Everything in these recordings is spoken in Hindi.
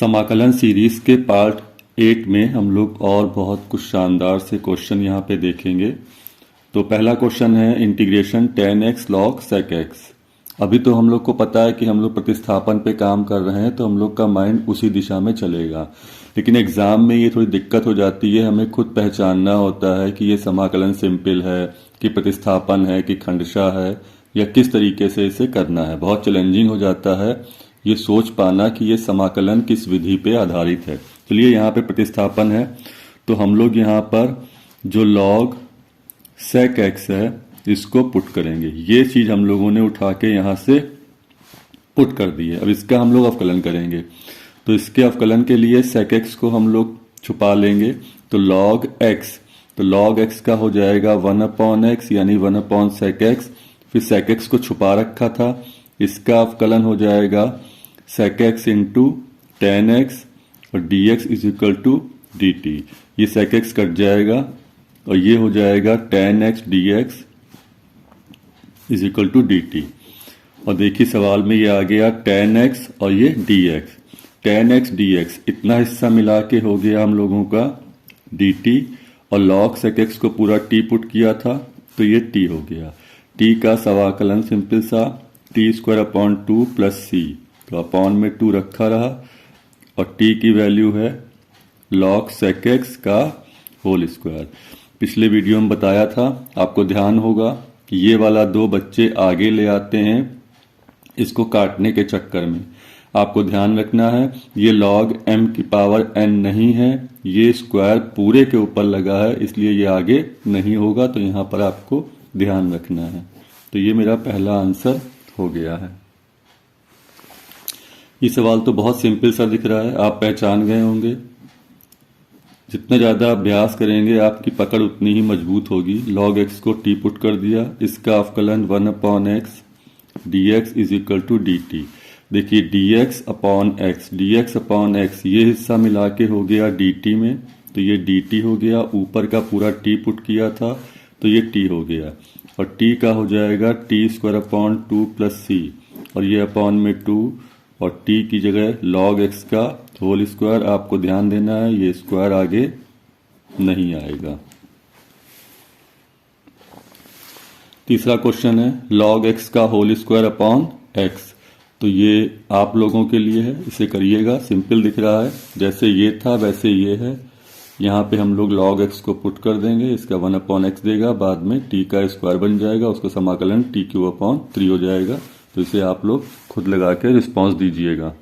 समाकलन सीरीज के पार्ट 8 में हम लोग और बहुत कुछ शानदार से क्वेश्चन यहाँ पे देखेंगे। तो पहला क्वेश्चन है integration tan x log sec x। अभी तो हम लोग को पता है कि हम लोग प्रतिस्थापन पे काम कर रहे हैं, तो हम लोग का माइंड उसी दिशा में चलेगा। लेकिन एग्जाम में ये थोड़ी दिक्कत हो जाती है, हमें खुद पहचानना होता है कि ये समाकलन सिंपल है कि प्रतिस्थापन है कि खंडशः है या किस तरीके से इसे करना है। बहुत चैलेंजिंग हो जाता है ये सोच पाना कि ये समाकलन किस विधि पे आधारित है। चलिए यहाँ पे प्रतिस्थापन है, तो हम लोग यहाँ पर जो log sec x है इसको पुट करेंगे। ये चीज हम लोगों ने उठा के यहाँ से पुट कर दी है। अब इसका हम लोग अवकलन करेंगे, तो इसके अवकलन के लिए sec x को हम लोग छुपा लेंगे, तो log x, तो log x का हो जाएगा 1/x यानी 1/sec x। फिर sec x को छुपा रखा था, इसका अवकलन हो जाएगा sec x into tan x और dx is equal to dt। ये sec x कट जाएगा और ये हो जाएगा tan x dx is equal to dt। और देखिए सवाल में ये आ गया tan x और ये dx, tan x dx इतना हिस्सा मिला के हो गया हम लोगों का dt, और log sec x को पूरा t पुट किया था तो ये t हो गया। t का समाकलन सिंपल सा t² प्लस c, तो अपॉन में 2 रखा रहा और t की वैल्यू है log sec x का होल स्क्वायर। पिछले वीडियो में बताया था, आपको ध्यान होगा कि ये वाला 2 बच्चे आगे ले आते हैं इसको काटने के चक्कर में। आपको ध्यान रखना है ये log m की पावर n नहीं है, ये स्क्वायर पूरे के ऊपर लगा है, इसलिए ये आगे नहीं होगा। तो यहाँ पर आपको ध्यान रखना है। तो ये मेरा पहला आंसर हो गया है। ये सवाल तो बहुत सिंपल सा दिख रहा है, आप पहचान गए होंगे। जितना ज़्यादा अभ्यास करेंगे आपकी पकड़ उतनी ही मजबूत होगी। log x को t पुट कर दिया, इसका अवकलन 1/x dx is equal to dt। देखिए dx अपॉन x ये हिस्सा मिला के हो गया dt में, तो ये dt हो गया। ऊपर का पूरा t पुट किया था तो ये t हो गया, और t का हो जाएगा t² प्लस c, और ये अपॉन में 2 और t की जगह log x का होल स्क्वायर। आपको ध्यान देना है ये स्क्वायर आगे नहीं आएगा। तीसरा क्वेश्चन है log x का होल स्क्वायर अपॉन x। तो ये आप लोगों के लिए है, इसे करिएगा। सिंपल दिख रहा है, जैसे ये था वैसे ये है। यहाँ पे हम लोग log x को पुट कर देंगे, इसका 1/x देगा, बाद में t का स्क्वायर बन जाएगा, उसका समाकलन t³ हो जाएगा। तो इसे आप लोग खुद लगा के रिस्पॉन्स दीजिएगा।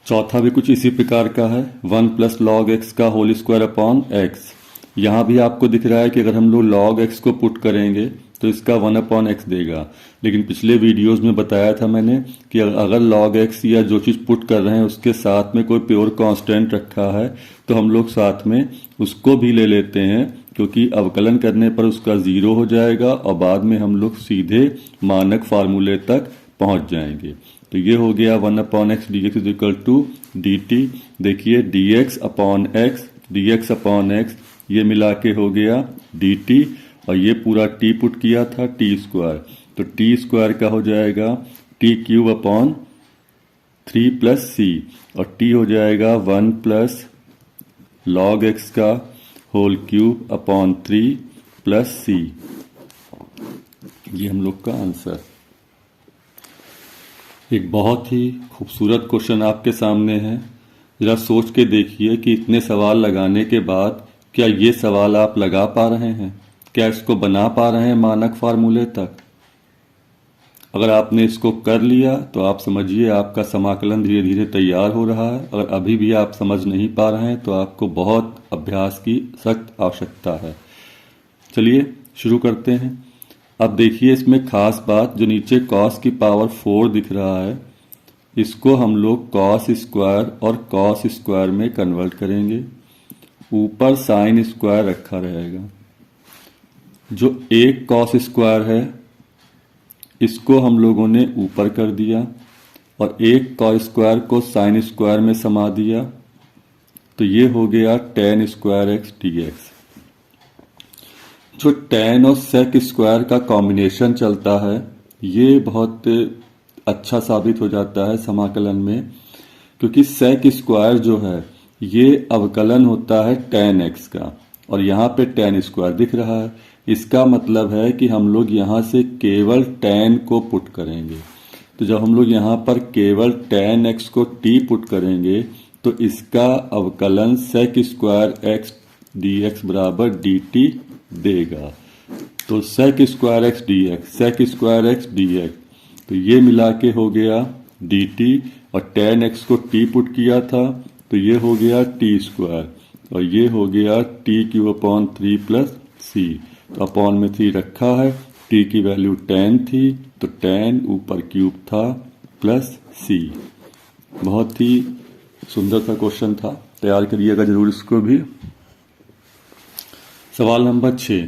चौथा भी कुछ इसी प्रकार का है, 1 प्लस log x का होल स्क्वायर अपॉन x। यहाँ भी आपको दिख रहा है कि अगर हम लोग log x को पुट करेंगे तो इसका 1/x देगा। लेकिन पिछले वीडियोस में बताया था मैंने कि अगर log x या जो चीज़ पुट कर रहे हैं उसके साथ में कोई प्योर कांस्टेंट रखा है तो हम लोग साथ में उसको भी ले लेते हैं, क्योंकि अवकलन करने पर उसका 0 हो जाएगा और बाद में हम लोग सीधे मानक फार्मूले तक पहुंच जाएंगे। तो ये हो गया 1/x dx is equal to dt। देखिए dx अपॉन x ये मिला के हो गया dt, और ये पूरा t पुट किया था t², तो t² का हो जाएगा t³ प्लस c, और t हो जाएगा 1 प्लस log x का whole cube upon 3 plus c। ये हम लोग का आंसर। एक बहुत ही खूबसूरत क्वेश्चन आपके सामने है। जरा सोच के देखिए कि इतने सवाल लगाने के बाद क्या ये सवाल आप लगा पा रहे हैं, क्या इसको बना पा रहे हैं मानक फार्मूले तक। अगर आपने इसको कर लिया तो आप समझिए आपका समाकलन धीरे धीरे तैयार हो रहा है। अगर अभी भी आप समझ नहीं पा रहे हैं तो आपको बहुत अभ्यास की सख्त आवश्यकता है। चलिए शुरू करते हैं। अब देखिए इसमें खास बात, जो नीचे cos की पावर 4 दिख रहा है इसको हम लोग cos स्क्वायर और cos स्क्वायर में कन्वर्ट करेंगे। ऊपर sin स्क्वायर रखा रहेगा। जो एक cos स्क्वायर है इसको हम लोगों ने ऊपर कर दिया और एक cos स्क्वायर को sin स्क्वायर में समा दिया, तो ये हो गया tan स्क्वायर x dx। जो tan और sec स्क्वायर का कॉम्बिनेशन चलता है ये बहुत अच्छा साबित हो जाता है समाकलन में। क्योंकि sec स्क्वायर जो है ये अवकलन होता है tan x का, और यहाँ पे tan स्क्वायर दिख रहा है। इसका मतलब है कि हम लोग यहाँ से केवल tan को पुट करेंगे। तो जब हम लोग यहाँ पर केवल tan x को t पुट करेंगे तो इसका अवकलन sec स्क्वायर x dx बराबर dt देगा। तो sec स्क्वायर x dx, तो ये मिला के हो गया dt, और tan x को t पुट किया था तो ये हो गया t स्क्वायर, और ये हो गया t Q upon 3 plus c। तो अपॉन में 3 रखा है, t की वैल्यू 10 थी तो 10 ऊपर क्यूब था प्लस c। बहुत ही सुंदर सा क्वेश्चन था, तैयार करिएगा जरूर इसको भी। सवाल नंबर 6,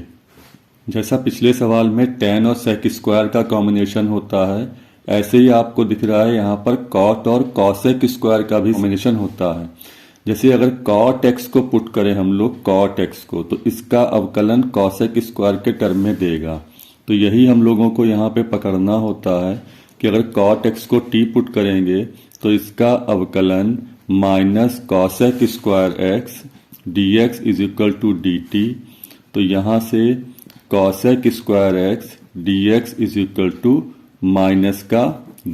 जैसा पिछले सवाल में tan और sec स्क्वायर का कॉम्बिनेशन होता है, ऐसे ही आपको दिख रहा है यहाँ पर cot और cosec स्क्वायर का भी कॉम्बिनेशन होता है। जैसे अगर cot x को पुट करें हम लोग cot x को, तो इसका अवकलन cosec स्क्वायर के टर्म में देगा। तो यही हम लोगों को यहाँ पे पकड़ना होता है कि अगर cot x को t पुट करेंगे तो इसका अवकलन minus cosec square x dx is equal to dt। तो यहाँ से cosec square x dx is equal to minus का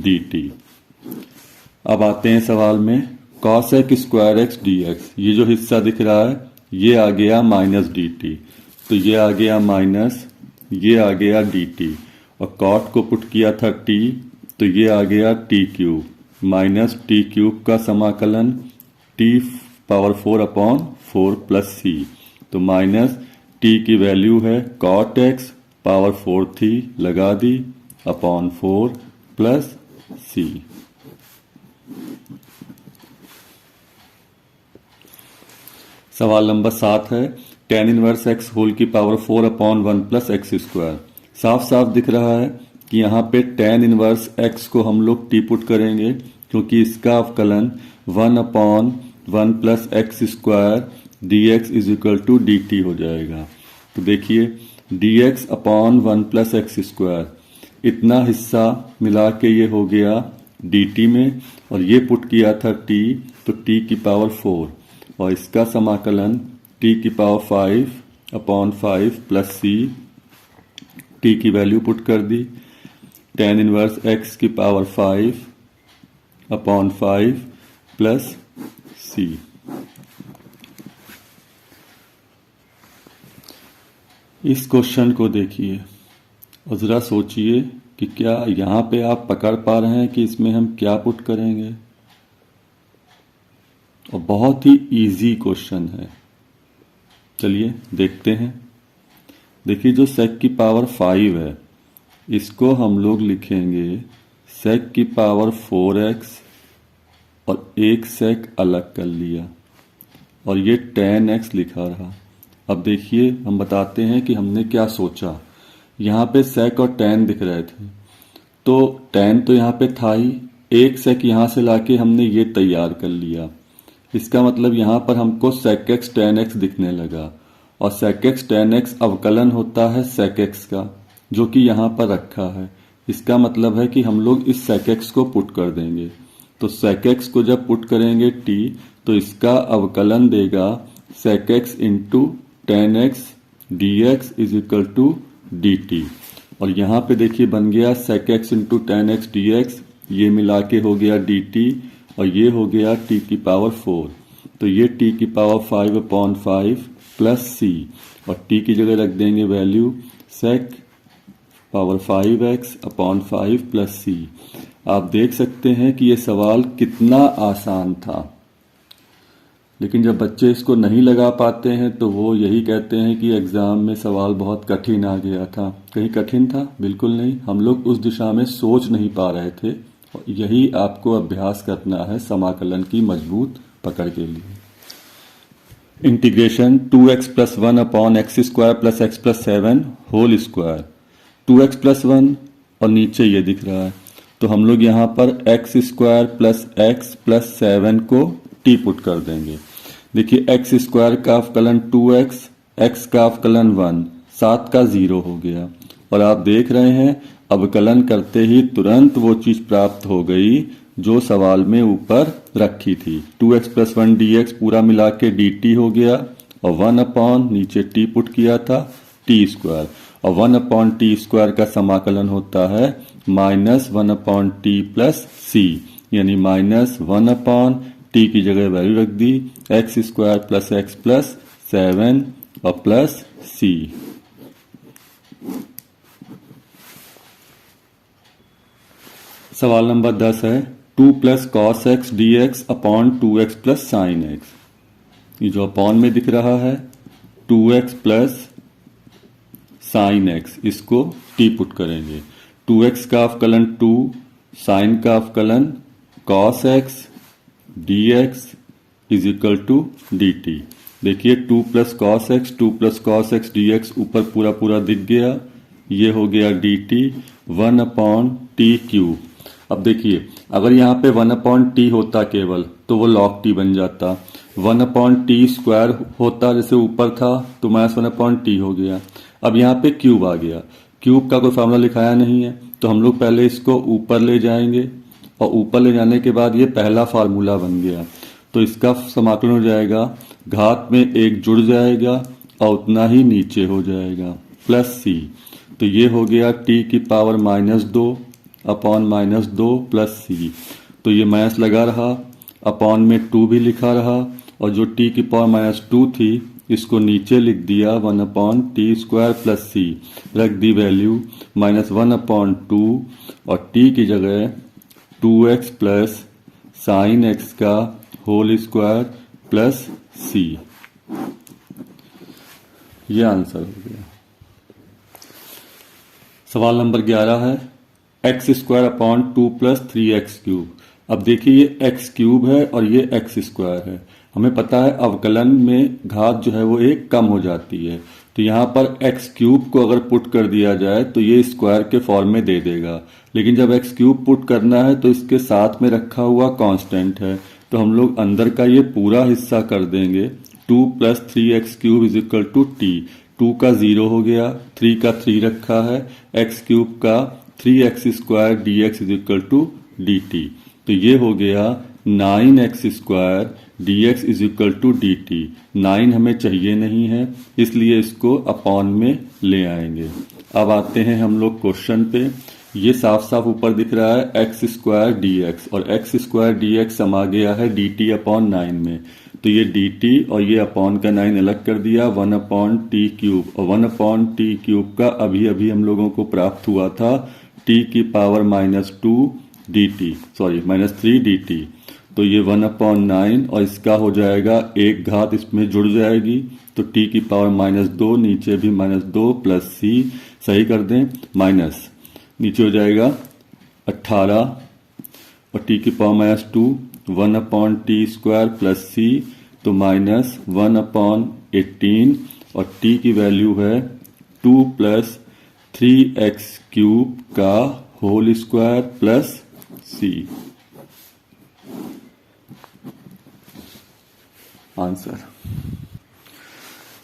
dt। अब आते हैं सवाल में, cosec स्क्वायर x dx, ये जो हिस्सा दिख रहा है ये आ गया माइनस dt, तो ये आ गया माइनस, ये आ गया dt, और cot को पुट किया था t तो ये आ गया t cube minus t cube का समाकलन t power 4 upon 4 plus c। तो माइनस t की वैल्यू है cot x पावर 4 थी, लगा दी, अपॉन 4 प्लस c। सवाल नंबर 7 है, tan इनवर्स x होल की power 4 upon 1 plus X square. साफ साफ दिख रहा है कि यहाँ पे tan इनवर्स x को हम लोग t पुट करेंगे, क्योंकि इसका अवकलन 1 upon 1 plus X square dx is equal to dt हो जाएगा। तो देखिए dx upon 1 plus X square, इतना हिस्सा मिला के ये हो गया dt में, और ये पुट किया था t तो t की पावर 4, और इसका समाकलन t की power 5 upon 5 plus c, t की वैल्यू पुट कर दी, tan इनवर्स x की पावर 5 अपॉन 5 प्लस c। इस क्वेश्चन को देखिए और ज़रा सोचिए कि क्या यहाँ पे आप पकड़ पा रहे हैं कि इसमें हम क्या पुट करेंगे। और बहुत ही इजी क्वेश्चन है, चलिए देखते हैं। देखिए जो sec की पावर 5 है इसको हम लोग लिखेंगे sec की पावर 4x, और एक sec अलग कर लिया, और ये tan x लिखा रहा। अब देखिए हम बताते हैं कि हमने क्या सोचा। यहाँ पे sec और tan दिख रहे थे, तो tan तो यहाँ पे था ही, एक sec यहाँ से लाके हमने ये तैयार कर लिया। इसका मतलब यहाँ पर हमको sec x tan x दिखने लगा, और sec x tan x अवकलन होता है sec x का, जो कि यहाँ पर रखा है। इसका मतलब है कि हम लोग इस sec x को पुट कर देंगे। तो sec x को जब पुट करेंगे t तो इसका अवकलन देगा sec x into tan x dx is equal to dt। और यहाँ पे देखिए बन गया sec x into tan x dx, ये मिला के हो गया dt, और ये हो गया t की पावर 4। तो ये t की पावर 5 अपॉन 5 प्लस c, और t की जगह रख देंगे value sec power 5x upon 5 plus c। आप देख सकते हैं कि ये सवाल कितना आसान था, लेकिन जब बच्चे इसको नहीं लगा पाते हैं तो वो यही कहते हैं कि एग्ज़ाम में सवाल बहुत कठिन आ गया था। कहीं कठिन था? बिल्कुल नहीं, हम लोग उस दिशा में सोच नहीं पा रहे थे। और यही आपको अभ्यास करना है समाकलन की मजबूत पकड़ के लिए। Integration 2x plus 1 upon X square plus x plus 7 whole square, 2x plus 1 और नीचे ये दिख रहा है, तो हम लोग यहाँ पर x square plus x plus 7 को t पुट कर देंगे। देखिए एक्स स्क्वायर का अवकलन 2x, x का अवकलन 1, 7 का 0 हो गया, और आप देख रहे हैं अवकलन करते ही तुरंत वो चीज प्राप्त हो गई जो सवाल में ऊपर रखी थी। 2x प्लस 1 dx पूरा मिला के dt हो गया और 1 अपॉन नीचे t पुट किया था t स्क्वायर, और 1 अपॉन टी स्क्वायर का समाकलन होता है -1 अपॉन टी प्लस सी, यानी -1 अपॉन टी की जगह वैल्यू रख दी x square plus x plus 7 और प्लस सी। सवाल नंबर 10 है 2 plus cos x D x upon 2x plus sine x. ये जो अपॉन में दिख रहा है 2x प्लस साइन एक्स, इसको t पुट करेंगे। 2x का अवकलन 2, साइन का अवकलन cos x D x is equal to D t. देखिए 2 plus cos x, 2 plus cos x D x ऊपर पूरा पूरा दिख गया, ये हो गया D T 1 upon T cube. अब देखिए अगर यहाँ पे 1 अपॉन टी होता केवल तो वो लॉग टी बन जाता, 1 अपॉन टी स्क्वायर होता जैसे ऊपर था तो -1 अपॉन टी हो गया। अब यहाँ पे क्यूब आ गया, क्यूब का कोई फार्मूला लिखाया नहीं है तो हम लोग पहले इसको ऊपर ले जाएंगे और ऊपर ले जाने के बाद ये पहला फार्मूला बन गया, तो इसका समाकलन हो जाएगा घात में 1 जुड़ जाएगा और उतना ही नीचे हो जाएगा प्लस सी। तो ये हो गया टी की पावर -2 अपॉन -2 प्लस सी। तो ये माइनस लगा रहा, अपॉन में 2 भी लिखा रहा, और जो टी की पावर -2 थी इसको नीचे लिख दिया 1 अपॉन टी स्क्वायर प्लस सी, रख दी वैल्यू -1 अपॉन 2 और टी की जगह 2x प्लस साइन एक्स का होल स्क्वायर प्लस सी। ये आंसर हो गया। सवाल नंबर 11 है x square upon 2 plus 3x cube. अब देखिए ये एक्स क्यूब है और ये एक्स स्क्वायर है, हमें पता है अवकलन में घात जो है वो 1 कम हो जाती है, तो यहाँ पर एक्स क्यूब को अगर पुट कर दिया जाए तो ये स्क्वायर के फॉर्म में दे देगा, लेकिन जब एक्स क्यूब पुट करना है तो इसके साथ में रखा हुआ कांस्टेंट है, तो हम लोग अंदर का ये पूरा हिस्सा कर देंगे 2 plus 3x cube is equal to T. 2 का 0 हो गया, 3 का 3 रखा है, एक्स क्यूब का 3x square D x is equal to D T. तो ये हो गया 9x square D x is equal to D T. 9 हमें चाहिए नहीं है इसलिए इसको अपॉन में ले आएंगे। अब आते हैं हम लोग क्वेश्चन पे। ये साफ साफ ऊपर दिख रहा है एक्स स्क्वायर डी एक्स, और एक्स स्क्वायर डी एक्स समा गया है डी टी अपॉन 9 में, तो ये डी टी और ये अपॉन का 9 अलग कर दिया 1 अपॉन टी क्यूब, और 1 अपॉन टी क्यूब का अभी अभी हम लोगों को प्राप्त हुआ था t की पावर -2 dt, सॉरी -3 dt। तो ये 1 अपॉन 9 और इसका हो जाएगा एक घात इसमें जुड़ जाएगी, तो t की पावर -2 नीचे भी -2 प्लस सी, सही कर दें माइनस, नीचे हो जाएगा 18 और t की power -2 1 upon t square plus c, तो -1 अपॉन 18 और t की वैल्यू है 2 प्लस 3x क्यूब का होल स्क्वायर प्लस सी। आंसर।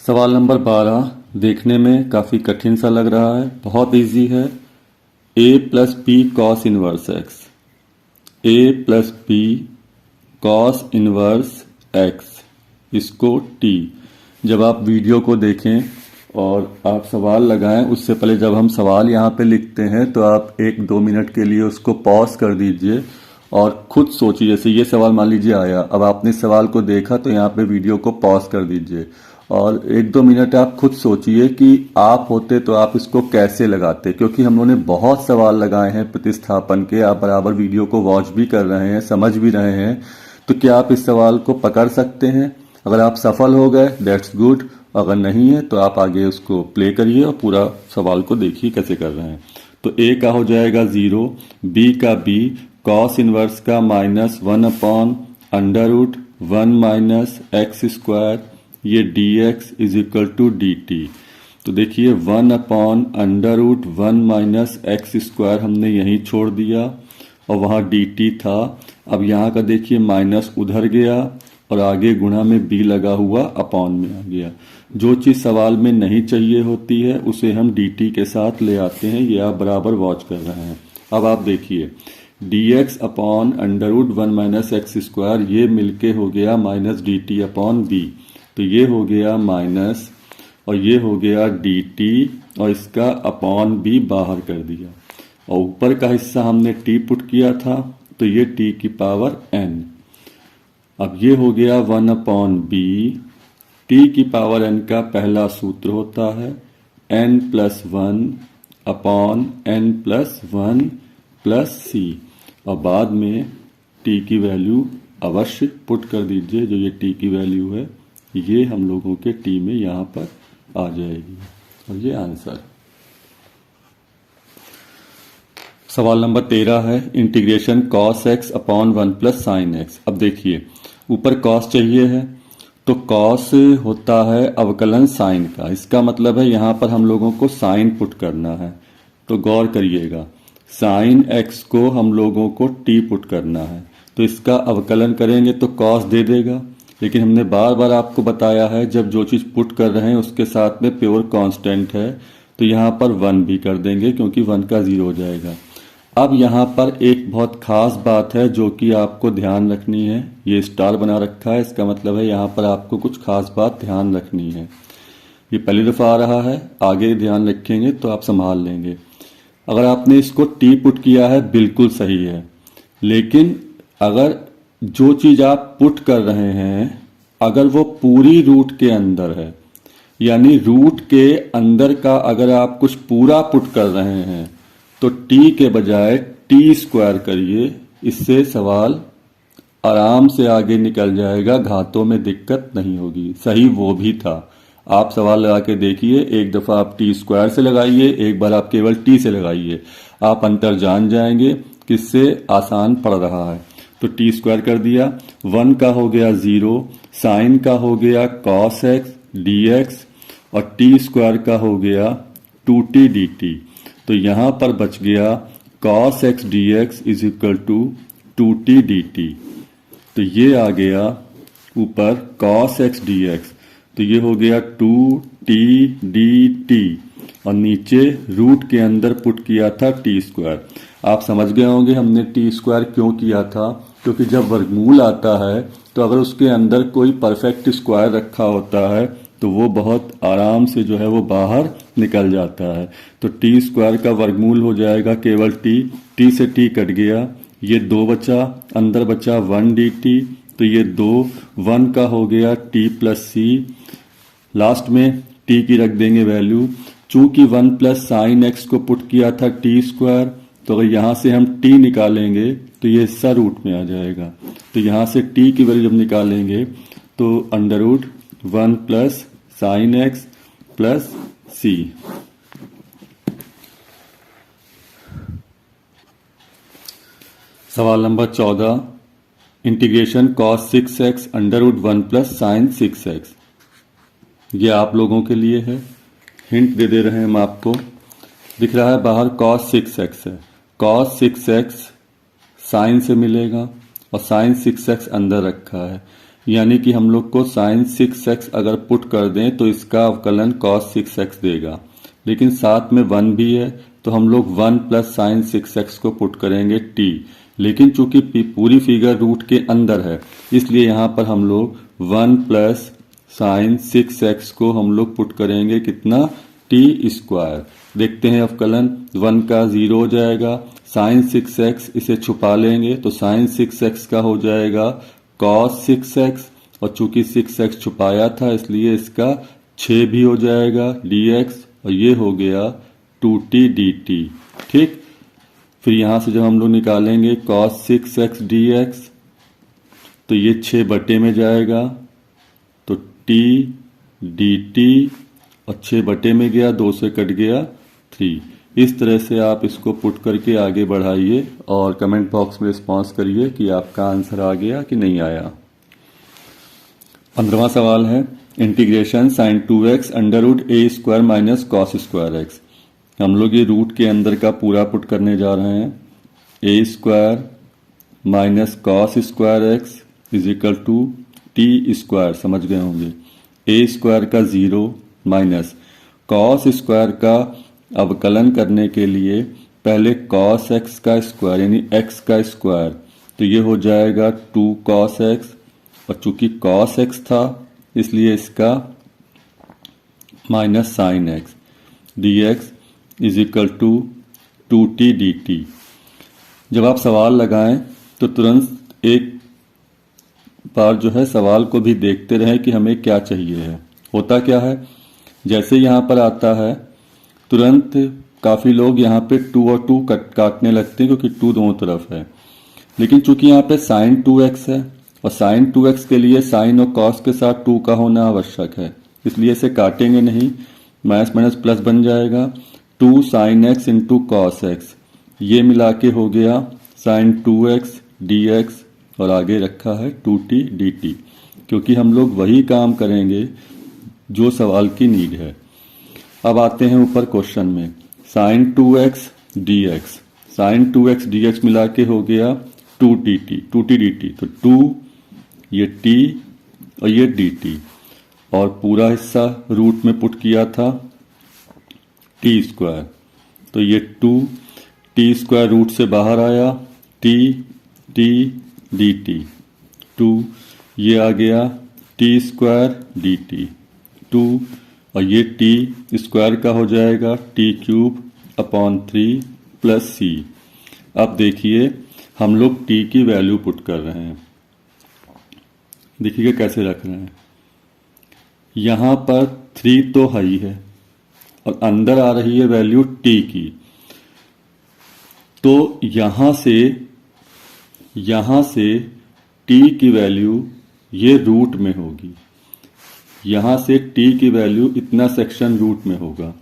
सवाल नंबर 12 देखने में काफी कठिन सा लग रहा है, बहुत इजी है। a plus P cos inverse x, a plus P cos inverse x, इसको t। जब आप वीडियो को देखें और आप सवाल लगाएं उससे पहले जब हम सवाल यहाँ पे लिखते हैं तो आप 1-2 मिनट के लिए उसको पॉज कर दीजिए और खुद सोचिए। जैसे ये सवाल मान लीजिए आया, अब आपने सवाल को देखा तो यहाँ पे वीडियो को पॉज कर दीजिए और 1-2 मिनट आप खुद सोचिए कि आप होते तो आप इसको कैसे लगाते, क्योंकि हम लोगों ने बहुत सवाल लगाए हैं प्रतिस्थापन के। आप बराबर वीडियो को वॉच भी कर रहे हैं, समझ भी रहे हैं, तो क्या आप इस सवाल को पकड़ सकते हैं? अगर आप सफल हो गए दैट्स गुड, अगर नहीं है तो आप आगे उसको प्ले करिए और पूरा सवाल को देखिए कैसे कर रहे हैं। तो a का हो जाएगा 0, b का b कॉस इनवर्स का -1 अपॉन √1 माइनस एक्स स्क्वायर, ये dx is equal to dt। तो देखिए 1 अपॉन √1 माइनस एक्स स्क्वायर हमने यहीं छोड़ दिया और वहाँ dt था। अब यहाँ का देखिए माइनस उधर गया और आगे गुणा में b लगा हुआ अपॉन में आ गया। जो चीज़ सवाल में नहीं चाहिए होती है उसे हम dt के साथ ले आते हैं, ये आप बराबर वॉच कर रहे हैं। अब आप देखिए D x upon under root 1 minus X square, ये मिलके हो गया minus D T upon B. तो ये हो गया माइनस और ये हो गया डी टी और इसका अपॉन बी बाहर कर दिया और ऊपर का हिस्सा हमने टी पुट किया था तो ये टी की पावर एन। अब ये हो गया 1 अपॉन बी। टी की पावर एन का पहला सूत्र होता है n plus 1 upon n plus 1 plus c और बाद में टी की वैल्यू अवश्य पुट कर दीजिए। जो ये टी की वैल्यू है ये हम लोगों के टी में यहाँ पर आ जाएगी और ये आंसर। सवाल नंबर 13 है integration cos x upon 1 plus sine x. अब देखिए ऊपर कॉस चाहिए है तो कॉस होता है अवकलन साइन का, इसका मतलब है यहाँ पर हम लोगों को साइन पुट करना है। तो गौर करिएगा साइन एक्स को हम लोगों को टी पुट करना है तो इसका अवकलन करेंगे तो कॉस दे देगा। लेकिन हमने बार बार आपको बताया है जब जो चीज़ पुट कर रहे हैं उसके साथ में प्योर कांस्टेंट है तो यहाँ पर 1 भी कर देंगे क्योंकि 1 का 0 हो जाएगा। अब यहाँ पर एक बहुत खास बात है जो कि आपको ध्यान रखनी है, ये स्टार बना रखा है, इसका मतलब है यहाँ पर आपको कुछ खास बात ध्यान रखनी है। ये पहली दफ़ा आ रहा है, आगे ध्यान रखेंगे तो आप संभाल लेंगे। अगर आपने इसको टी पुट किया है बिल्कुल सही है, लेकिन अगर जो चीज़ आप पुट कर रहे हैं अगर वो पूरी रूट के अंदर है, यानी रूट के अंदर का अगर आप कुछ पूरा पुट कर रहे हैं तो टी के बजाय टी स्क्वायर करिए, इससे सवाल आराम से आगे निकल जाएगा, घातों में दिक्कत नहीं होगी। सही वो भी था, आप सवाल लगा के देखिए, एक दफ़ा आप टी स्क्वायर से लगाइए, एक बार आप केवल टी से लगाइए, आप अंतर जान जाएंगे किससे आसान पड़ रहा है। तो टी स्क्वायर कर दिया, 1 का हो गया 0, साइन का हो गया कॉस एक्स डी एक्स और टी स्क्वायर का हो गया 2t dt। तो यहाँ पर बच गया cos x D x is equal to 2t dt। तो ये आ गया ऊपर कॉस एक्स डी एक्स, तो ये हो गया 2t dt और नीचे रूट के अंदर पुट किया था टी स्क्वायर। आप समझ गए होंगे हमने टी स्क्वायर क्यों किया था, क्योंकि जब वर्गमूल आता है तो अगर उसके अंदर कोई परफेक्ट स्क्वायर रखा होता है तो वो बहुत आराम से जो है वो बाहर निकल जाता है। तो टी स्क्वायर का वर्गमूल हो जाएगा केवल टी से टी कट गया, ये 2 बचा, अंदर बचा 1 dt, तो ये 2 1 का हो गया टी प्लस सी, लास्ट में टी की रख देंगे वैल्यू। चूंकि 1 प्लस साइन एक्स को पुट किया था टी स्क्वायर, तो अगर यहाँ से हम टी निकालेंगे तो ये हिस्सा रूट में आ जाएगा। तो यहाँ से टी की वैल्यू जब निकालेंगे तो under root 1 plus sine x plus c. सवाल number 14 integration cos 6x under root 1 plus sine 6x। ये आप लोगों के लिए है, हिंट दे दे रहे हैं हम आपको। दिख रहा है बाहर cos 6x है, cos 6x साइन से मिलेगा और साइन 6x अंदर रखा है, यानी कि हम लोग को साइन 6x अगर पुट कर दें तो इसका अवकलन cos 6x देगा। लेकिन साथ में 1 भी है तो हम लोग 1 प्लस साइन 6x को पुट करेंगे t। लेकिन चूंकि पूरी फिगर रूट के अंदर है इसलिए यहाँ पर हम लोग 1 प्लस साइन 6x को हम लोग पुट करेंगे कितना, टी स्क्वायर। देखते हैं अवकलन, 1 का 0 हो जाएगा, साइन 6x इसे छुपा लेंगे तो साइन 6x का हो जाएगा cos 6x और चूंकि 6x छुपाया था इसलिए इसका 6 भी हो जाएगा dx और ये हो गया 2t dt। ठीक, फिर यहाँ से जब हम लोग निकालेंगे cos 6x dx तो ये 6 बटे में जाएगा तो t dt और 6 बटे में गया, 2 से कट गया 3। इस तरह से आप इसको पुट करके आगे बढ़ाइए और कमेंट बॉक्स में रिस्पॉन्स करिए कि आपका आंसर आ गया कि नहीं आया। 15वां सवाल है integration sine 2x under root a square minus cos square x. हम लोग ये रूट के अंदर का पूरा पुट करने जा रहे हैं। A square minus cos square x is equal to t square, समझ गए होंगे। ए स्क्वायर का 0 माइनस कॉस स्क्वायर का अवकलन करने के लिए पहले cos x का स्क्वायर यानी x का स्क्वायर, तो ये हो जाएगा 2 cos x, और चूंकि cos x था इसलिए इसका minus sine x dx is equal to 2t dt। जब आप सवाल लगाएं तो तुरंत एक बार जो है सवाल को भी देखते रहें कि हमें क्या चाहिए है। होता क्या है, जैसे यहाँ पर आता है तुरंत काफ़ी लोग यहाँ पे 2 और 2 काटने लगते हैं क्योंकि 2 दोनों तरफ है, लेकिन चूंकि यहाँ पे साइन 2x है और साइन 2x के लिए साइन और कॉस के साथ 2 का होना आवश्यक है, इसलिए इसे काटेंगे नहीं, माइनस माइनस प्लस बन जाएगा 2 sine x into cos X, ये मिला के हो गया साइन 2x dx और आगे रखा है 2t dt, क्योंकि हम लोग वही काम करेंगे जो सवाल की नीड है। अब आते हैं ऊपर क्वेश्चन में, sign 2x dx, sign 2x dx मिला के हो गया 2t dt, तो 2 ये t और ये dt, और पूरा हिस्सा रूट में पुट किया था t स्क्वायर, तो ये 2 t स्क्वायर रूट से बाहर आया t dt 2, ये आ गया t स्क्वायर dt 2, और ये t स्क्वायर का हो जाएगा t cube upon 3 plus c। अब देखिए हम लोग t की वैल्यू पुट कर रहे हैं, देखिए कैसे रख रहे हैं। यहाँ पर 3 तो हाई है और अंदर आ रही है वैल्यू t की, तो यहाँ से t की वैल्यू ये रूट में होगी, यहाँ से t की वैल्यू इतना सेक्शन रूट में होगा,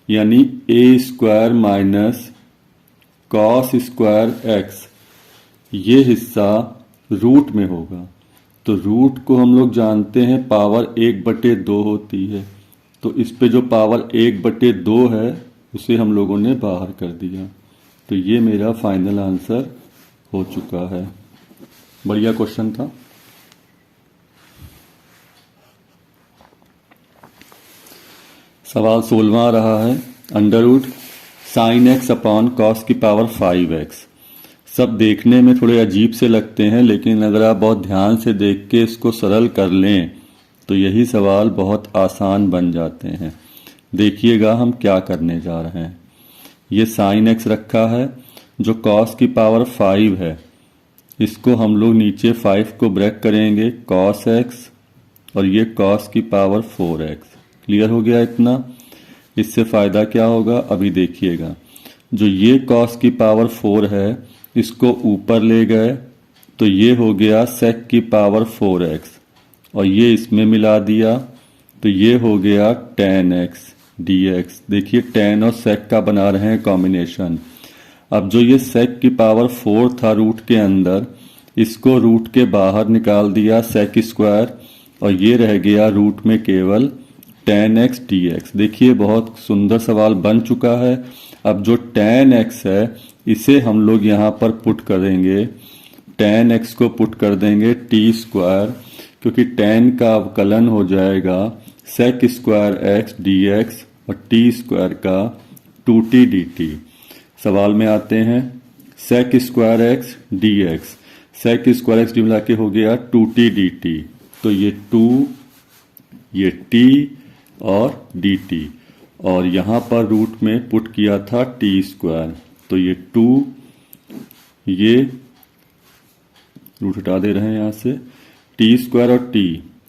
यानी a square minus cos square x, ये हिस्सा रूट में होगा। तो रूट को हम लोग जानते हैं पावर 1/2 होती है, तो इस पे जो पावर 1/2 है उसे हम लोगों ने बाहर कर दिया, तो ये मेरा फाइनल आंसर हो चुका है। बढ़िया क्वेश्चन था। सवाल 16वां आ रहा है, under root sine x upon cos की पावर 5x। सब देखने में थोड़े अजीब से लगते हैं, लेकिन अगर आप बहुत ध्यान से देख के इसको सरल कर लें तो यही सवाल बहुत आसान बन जाते हैं। देखिएगा हम क्या करने जा रहे हैं। ये साइन x रखा है जो कॉस की पावर 5 है, इसको हम लोग नीचे 5 को ब्रेक करेंगे कॉस x, और ये कॉस की पावर 4x। क्लियर हो गया इतना? इससे फ़ायदा क्या होगा अभी देखिएगा। जो ये कॉस की पावर 4 है इसको ऊपर ले गए तो ये हो गया सेक की पावर 4x, और ये इसमें मिला दिया तो ये हो गया tan x dx। देखिए tan और सेक का बना रहे हैं कॉम्बिनेशन। अब जो ये सेक की पावर 4 था रूट के अंदर, इसको रूट के बाहर निकाल दिया सेक स्क्वायर, और ये रह गया रूट में केवल tan x dx। देखिए बहुत सुंदर सवाल बन चुका है। अब जो tan x है इसे हम लोग यहाँ पर पुट करेंगे, tan x को पुट कर देंगे t स्क्वायर, क्योंकि tan का अवकलन हो जाएगा सेक स्क्वायर x dx और t स्क्वायर का 2t dt। सवाल में आते हैं, sec square x dx, sec square x मिला के हो गया 2t dt, तो ये 2 ये t और dt, और यहाँ पर रूट में पुट किया था t स्क्वायर, तो ये 2, ये रूट हटा दे रहे हैं यहाँ से, t स्क्वायर और t,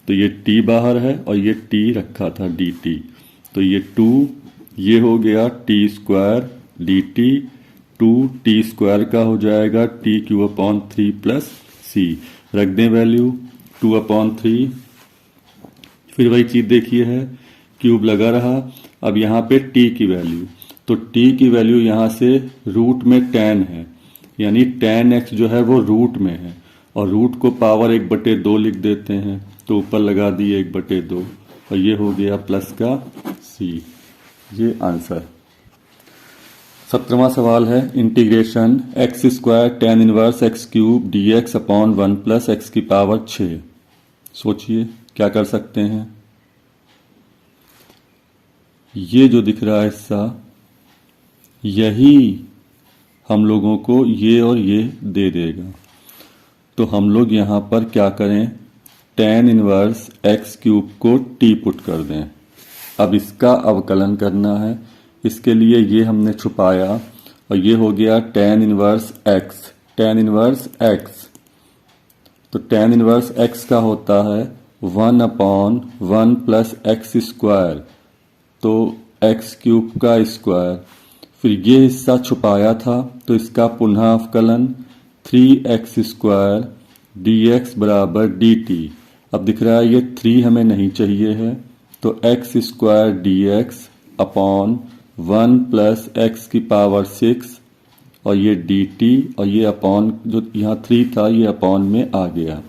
तो ये t बाहर है और ये t रखा था dt, तो ये 2, ये हो गया t square dt, 2t square का हो जाएगा t cube upon 3 plus c। रख दें वैल्यू 2/3, फिर वही चीज़ देखिए है क्यूब लगा रहा। अब यहाँ पे t की वैल्यू, तो t की वैल्यू यहाँ से रूट में tan है, यानी tan x जो है वो रूट में है, और रूट को पावर 1/2 लिख देते हैं, तो ऊपर लगा दिए 1/2, और ये हो गया प्लस का c। ये आंसर। 17वां सवाल है, integration x square tan inverse x cube dx upon 1 plus x की पावर 6। सोचिए क्या कर सकते हैं। ये जो दिख रहा है हिस्सा, यही हम लोगों को ये और ये दे देगा। तो हम लोग यहाँ पर क्या करें, tan इनवर्स एक्स क्यूब को t पुट कर दें। अब इसका अवकलन करना है, इसके लिए ये हमने छुपाया और ये हो गया tan inverse x। tan inverse x, तो tan इनवर्स x का होता है 1/1 प्लस एक्स स्क्वायर, तो एक्स क्यूब का स्क्वायर। फिर ये हिस्सा छुपाया था तो इसका पुनः अवकलन 3x स्क्वायर dx बराबर dt। अब दिख रहा है ये 3 हमें नहीं चाहिए है, तो x square dx upon 1 plus x की पावर 6 और ये dt, और ये अपॉन जो यहाँ 3 था ये अपॉन में आ गया।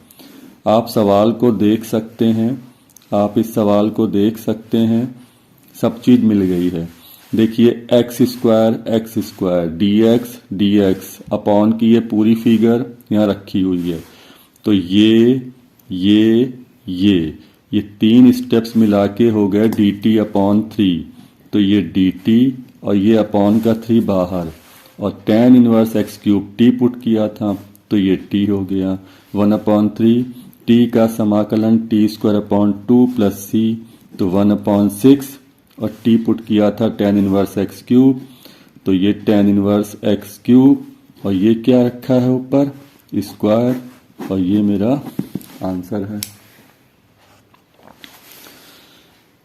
आप सवाल को देख सकते हैं, आप इस सवाल को देख सकते हैं, सब चीज़ मिल गई है। देखिए एक्स स्क्वायर dx अपॉन की ये पूरी फिगर यहाँ रखी हुई है, तो ये 3 स्टेप्स मिला के हो गए dt अपॉन 3, तो ये dt और ये अपॉन का 3 बाहर, और tan inverse x cube t put किया था तो ये t हो गया 1/3, t का समाकलन t square upon 2 plus c, तो 1/6, और t पुट किया था tan इनवर्स एक्स क्यूब, तो ये tan इनवर्स एक्स क्यूब, और ये क्या रखा है ऊपर स्क्वायर, और ये मेरा आंसर है।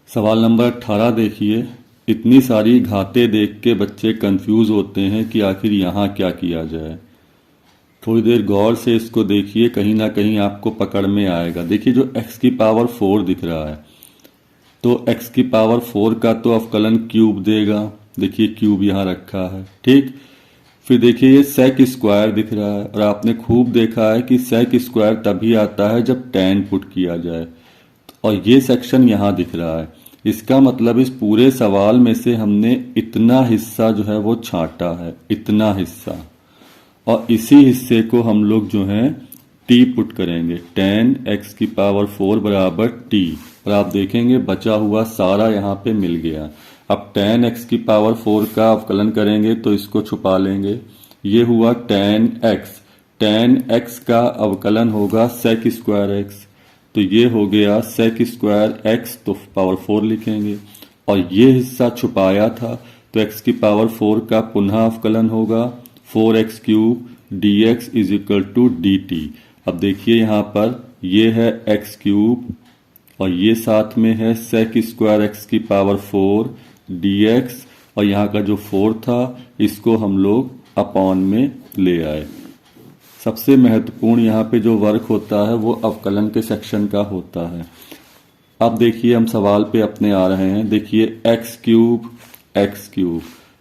सवाल नंबर 18 देखिए। इतनी सारी घातें देख के बच्चे कंफ्यूज होते हैं कि आखिर यहाँ क्या किया जाए। थोड़ी देर गौर से इसको देखिए, कहीं ना कहीं आपको पकड़ में आएगा। देखिए जो x की पावर 4 दिख रहा है, तो x की पावर 4 का तो अवकलन क्यूब देगा। देखिए क्यूब यहाँ रखा है, ठीक। फिर देखिए ये सेक स्क्वायर दिख रहा है, और आपने खूब देखा है कि सेक स्क्वायर तभी आता है जब tan पुट किया जाए, और ये सेक्शन यहाँ दिख रहा है। इसका मतलब इस पूरे सवाल में से हमने इतना हिस्सा जो है वो छांटा है, इतना हिस्सा, और इसी हिस्से को हम लोग जो है t पुट करेंगे। tan x की पावर 4 बराबर t, और आप देखेंगे बचा हुआ सारा यहाँ पे मिल गया। अब tan x की पावर 4 का अवकलन करेंगे तो इसको छुपा लेंगे, ये हुआ tan x का अवकलन होगा sec स्क्वायर x, तो ये हो गया sec स्क्वायर x, तो पावर 4 लिखेंगे, और ये हिस्सा छुपाया था तो x की पावर 4 का पुनः अवकलन होगा 4x cube dx is equal to dt। अब देखिए यहाँ पर ये है x क्यूब, और ये साथ में है sec स्क्वायर x की पावर 4 dx, और यहाँ का जो 4 था इसको हम लोग अपॉन में ले आए। सबसे महत्वपूर्ण यहाँ पे जो वर्क होता है वो अवकलन के सेक्शन का होता है। अब देखिए हम सवाल पे अपने आ रहे हैं। देखिए X cube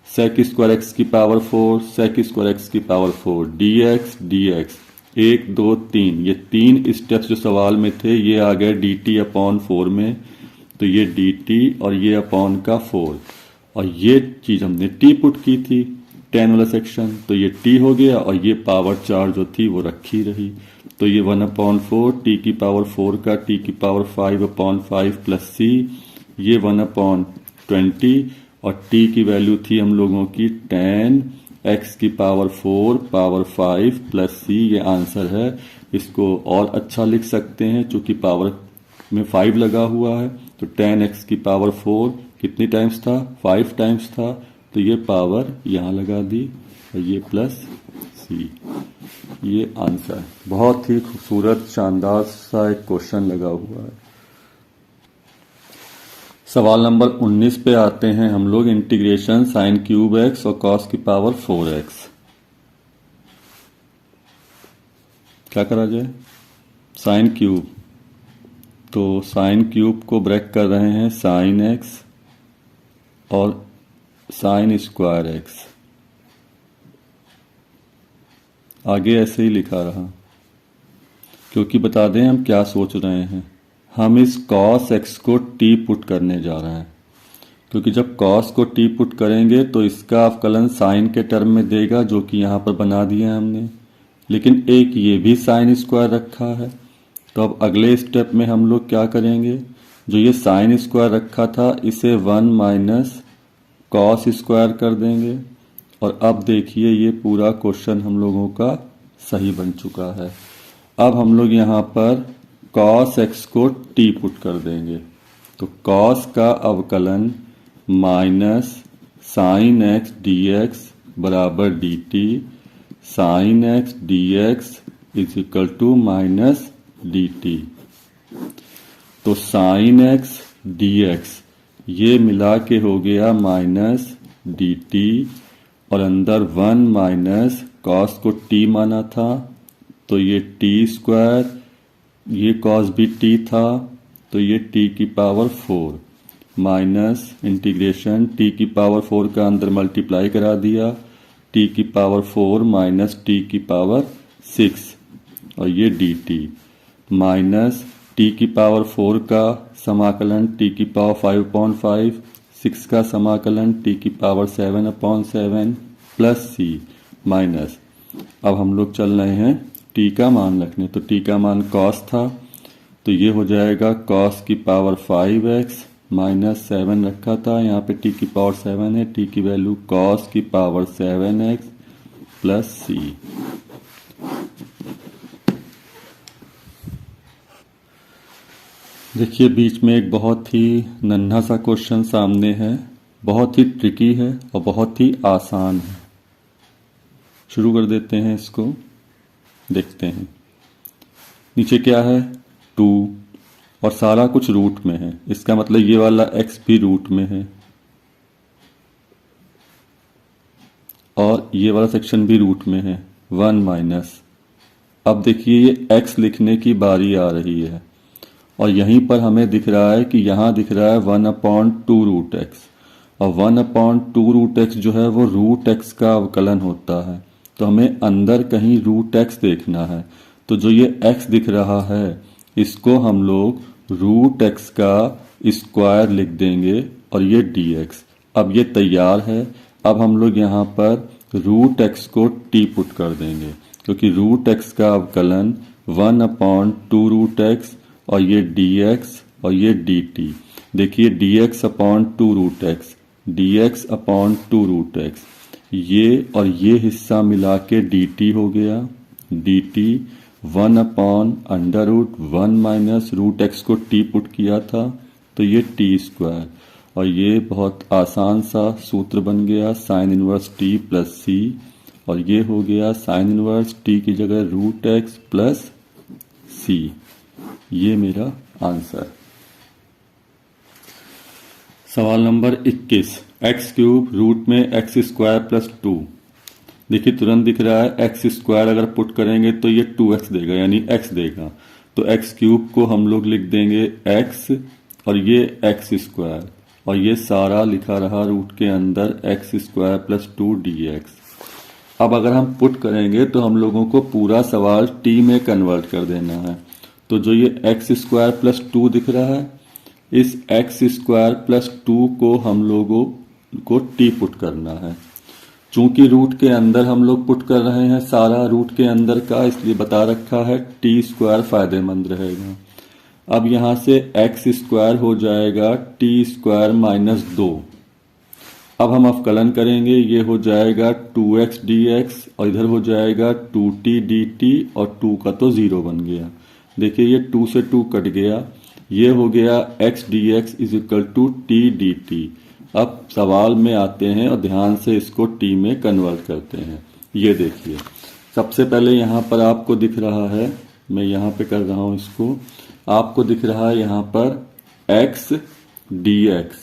sec square X की पावर 4 सेक स्क्वायर एक्स की पावर 4 dx 1 2 3, ये 3 स्टेप्स जो सवाल में थे ये आ गए dt अपॉन 4 में, तो ये dt और ये अपॉन का 4, और ये चीज़ हमने t पुट की थी tan वाला सेक्शन, तो ये t हो गया, और ये पावर 4 जो थी वो रखी रही, तो ये 1/4 t की पावर 4 का t की पावर 5/5 प्लस c, ये 1/20, और t की वैल्यू थी हम लोगों की tan x की पावर 4 पावर 5 प्लस c, ये आंसर है। इसको और अच्छा लिख सकते हैं, चूंकि पावर में 5 लगा हुआ है, तो tan x की पावर 4 कितनी टाइम्स था, 5 टाइम्स था, तो ये पावर यहाँ लगा दी, और ये प्लस सी, ये आंसर है। बहुत ही खूबसूरत शानदार सा एक क्वेश्चन लगा हुआ है। सवाल नंबर 19 पे आते हैं हम लोग। इंटीग्रेशन साइन क्यूब एक्स और कॉस की पावर 4x। क्या करा जाए, साइन क्यूब, तो साइन क्यूब को ब्रेक कर रहे हैं साइन एक्स और साइन स्क्वायर एक्स, आगे ऐसे ही लिखा रहा, क्योंकि बता दें हम क्या सोच रहे हैं। हम इस cos x को t पुट करने जा रहे हैं, क्योंकि जब cos को t पुट करेंगे तो इसका अवकलन साइन के टर्म में देगा, जो कि यहाँ पर बना दिया है हमने, लेकिन एक ये भी साइन स्क्वायर रखा है। तो अब अगले स्टेप में हम लोग क्या करेंगे, जो ये साइन स्क्वायर रखा था इसे 1 माइनस कॉस स्क्वायर कर देंगे, और अब देखिए ये पूरा क्वेश्चन हम लोगों का सही बन चुका है। अब हम लोग यहाँ पर cos x को t पुट कर देंगे, तो cos का अवकलन minus sine x D x बराबर d t, sine x D x is equal to minus D T. तो साइन एक्स डी एक्स ये मिला के हो गया माइनस डी टी, और अंदर 1 माइनस कॉस को t माना था तो ये टी स्क्वायर, ये कॉस भी t था तो ये t की पावर 4 माइनस इंटीग्रेशन t की पावर 4 का अंदर मल्टीप्लाई करा दिया, t की पावर 4 माइनस t की पावर 6 और ये dt माइनस t की पावर 4 का समाकलन t की पावर 5/5, 6 का समाकलन t की पावर 7/7 प्लस c माइनस, अब हम लोग चल रहे हैं t का मान रखने, तो t का मान cos था तो ये हो जाएगा cos की पावर 5x माइनस 7 रखा था, यहाँ पे t की पावर 7 है, t की वैल्यू cos की पावर 7x प्लस c। देखिए बीच में एक बहुत ही नन्हा सा क्वेश्चन सामने है, बहुत ही ट्रिकी है और बहुत ही आसान है। शुरू कर देते हैं इसको, देखते हैं। नीचे क्या है 2 और सारा कुछ रूट में है, इसका मतलब ये वाला x भी रूट में है और ये वाला सेक्शन भी रूट में है 1 माइनस। अब देखिए ये x लिखने की बारी आ रही है और यहीं पर हमें दिख रहा है कि यहाँ दिख रहा है 1/2 रूट x, और 1/2 रूट x जो है वो रूट x का अवकलन होता है, तो हमें अंदर कहीं रूट x देखना है। तो जो ये x दिख रहा है इसको हम लोग रूट x का स्क्वायर लिख देंगे और ये dx। अब ये तैयार है। अब हम लोग यहाँ पर रूट x को t पुट कर देंगे, क्योंकि रूट x का अवकलन 1/2 रूट x और ये dx और ये dt। देखिए dx/2 root x, dx/2 root x, ये और ये हिस्सा मिला के dt हो गया, dt 1/√1 माइनस रूट x को t पुट किया था तो ये t स्क्वायर, और ये बहुत आसान सा सूत्र बन गया sine inverse t plus c, और ये हो गया साइन इनवर्स t की जगह रूट x प्लस c। ये मेरा आंसर। सवाल नंबर 21, एक्स क्यूब रूट में एक्स स्क्वायर प्लस 2। देखिए तुरंत दिख रहा है एक्स स्क्वायर अगर पुट करेंगे तो ये 2x देगा यानी x देगा, तो एक्स क्यूब को हम लोग लिख देंगे x और ये एक्स स्क्वायर, और ये सारा लिखा रहा रूट के अंदर एक्स स्क्वायर प्लस 2 dx। अब अगर हम पुट करेंगे तो हम लोगों को पूरा सवाल t में कन्वर्ट कर देना है, तो जो ये एक्स स्क्वायर प्लस 2 दिख रहा है इस एक्स स्क्वायर प्लस 2 को हम लोगों को t पुट करना है। चूंकि रूट के अंदर हम लोग पुट कर रहे हैं सारा रूट के अंदर का, इसलिए बता रखा है टी स्क्वायर फायदेमंद रहेगा। अब यहाँ से एक्स स्क्वायर हो जाएगा टी स्क्वायर माइनस 2। अब हम अवकलन करेंगे, ये हो जाएगा 2x dx और इधर हो जाएगा 2t dt और 2 का तो 0 बन गया। देखिए ये 2 से 2 कट गया, ये हो गया x dx is equal to t dt। अब सवाल में आते हैं और ध्यान से इसको t में कन्वर्ट करते हैं। ये देखिए सबसे पहले यहाँ पर आपको दिख रहा है, मैं यहाँ पे कर रहा हूँ इसको, आपको दिख रहा है यहाँ पर x dx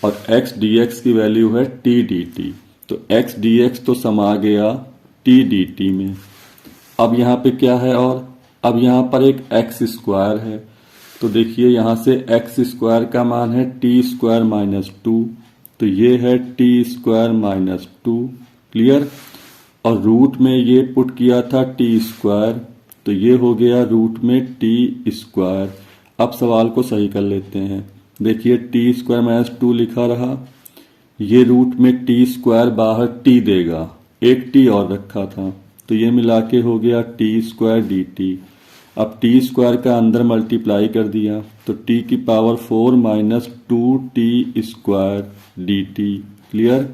और x dx की वैल्यू है t dt, तो x dx तो समा गया t dt में। अब यहाँ पे क्या है, और अब यहाँ पर एक x स्क्वायर है, तो देखिए यहाँ से x स्क्वायर का मान है t स्क्वायर माइनस 2, तो ये है t स्क्वायर माइनस 2, क्लियर। और रूट में ये पुट किया था t स्क्वायर, तो ये हो गया रूट में t स्क्वायर। अब सवाल को सही कर लेते हैं, देखिए t स्क्वायर माइनस 2 लिखा रहा, ये रूट में t स्क्वायर बाहर t देगा, एक t और रखा था, तो ये मिला के हो गया t स्क्वायर dt। अब t स्क्वायर का अंदर मल्टीप्लाई कर दिया तो t की power 4 minus 2t square dt clear.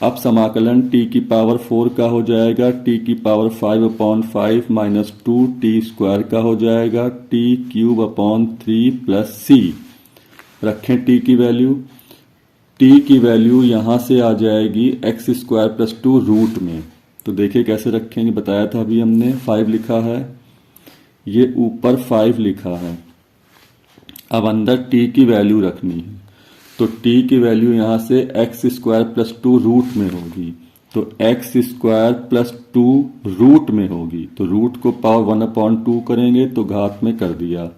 अब समाकलन t की पावर 4 का हो जाएगा, t की पावर 5/5 माइनस 2t² का हो जाएगा, t³ 3 + c। रखें t की वैल्यू, t की वैल्यू यहां से आ जाएगी x² + 2 रूट में। तो देखिए कैसे रखेंगे, बताया था अभी हमने, 5 लिखा है, ये ऊपर 5 लिखा है। अब अंदर t की वैल्यू रखनी है, तो t की वैल्यू यहां से x² + 2 रूट में होगी, तो x² + 2 रूट में होगी, तो रूट को पावर 1/2 करेंगे तो घात में कर दिया,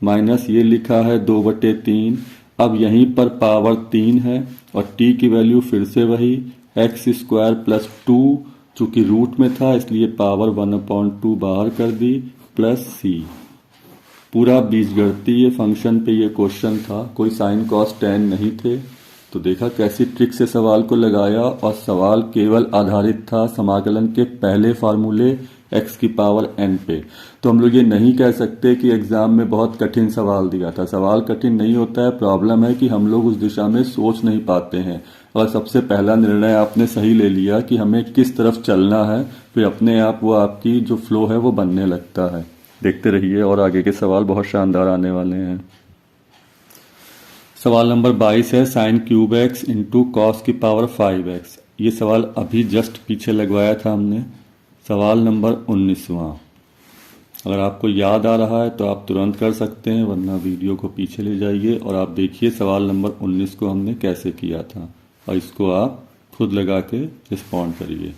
माइनस ये लिखा है 2/3। अब यहीं पर पावर 3 है और t की वैल्यू फिर से वही x² + 2, चूंकि रूट में था इसलिए पावर 1/2 बाहर कर दी, प्लस c। पूरा बीजगणितीय फंक्शन पे ये क्वेश्चन था, कोई साइन कॉस टैन नहीं थे। तो देखा कैसी ट्रिक से सवाल को लगाया, और सवाल केवल आधारित था समाकलन के पहले फार्मूले x⁴n पे। तो हम लोग ये नहीं कह सकते कि एग्जाम में बहुत कठिन सवाल दिया था। सवाल कठिन नहीं होता है, प्रॉब्लम है कि हम लोग उस दिशा में सोच नहीं पाते हैं। और सबसे पहला निर्णय आपने सही ले लिया कि हमें किस तरफ चलना है, फिर अपने आप वो आपकी जो फ्लो है वो बनने लगता है। देखते रहिए और आगे के सवाल बहुत शानदार आने वाले हैं। सवाल नंबर 22 है sin³ × cos⁵ 5x। ये सवाल अभी जस्ट पीछे लगवाया था हमने, सवाल नंबर 19वां। अगर आपको याद आ रहा है तो आप तुरंत कर सकते हैं, वरना वीडियो को पीछे ले जाइए और आप देखिए सवाल नंबर 19 को हमने कैसे किया था, और इसको आप खुद लगा के रिस्पॉन्ड करिए।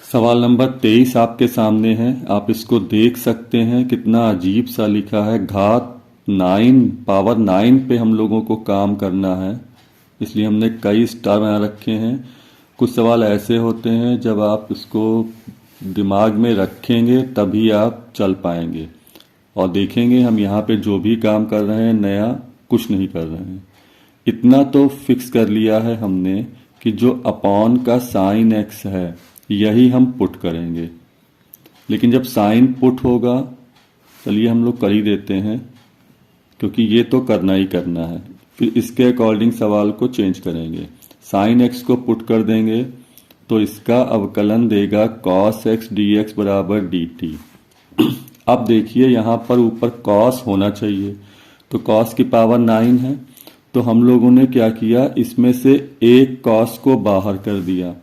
सवाल नंबर 23 आपके सामने है, आप इसको देख सकते हैं, कितना अजीब सा लिखा है। घात 9 पावर 9 पे हम लोगों को काम करना है, इसलिए हमने कई स्टार बना रखे हैं। कुछ सवाल ऐसे होते हैं जब आप इसको दिमाग में रखेंगे तभी आप चल पाएंगे। और देखेंगे हम यहाँ पे जो भी काम कर रहे हैं नया कुछ नहीं कर रहे हैं। इतना तो फिक्स कर लिया है हमने कि जो अपॉन का साइन x है यही हम पुट करेंगे, लेकिन जब साइन पुट होगा, चलिए हम लोग कर ही देते हैं क्योंकि ये तो करना ही करना है, फिर इसके अकॉर्डिंग सवाल को चेंज करेंगे। साइन x को पुट कर देंगे तो इसका अवकलन देगा cos x dx = dt। अब देखिए यहाँ पर ऊपर cos होना चाहिए, तो cos की पावर 9 है, तो हम लोगों ने क्या किया, इसमें से एक cos को बाहर कर दिया।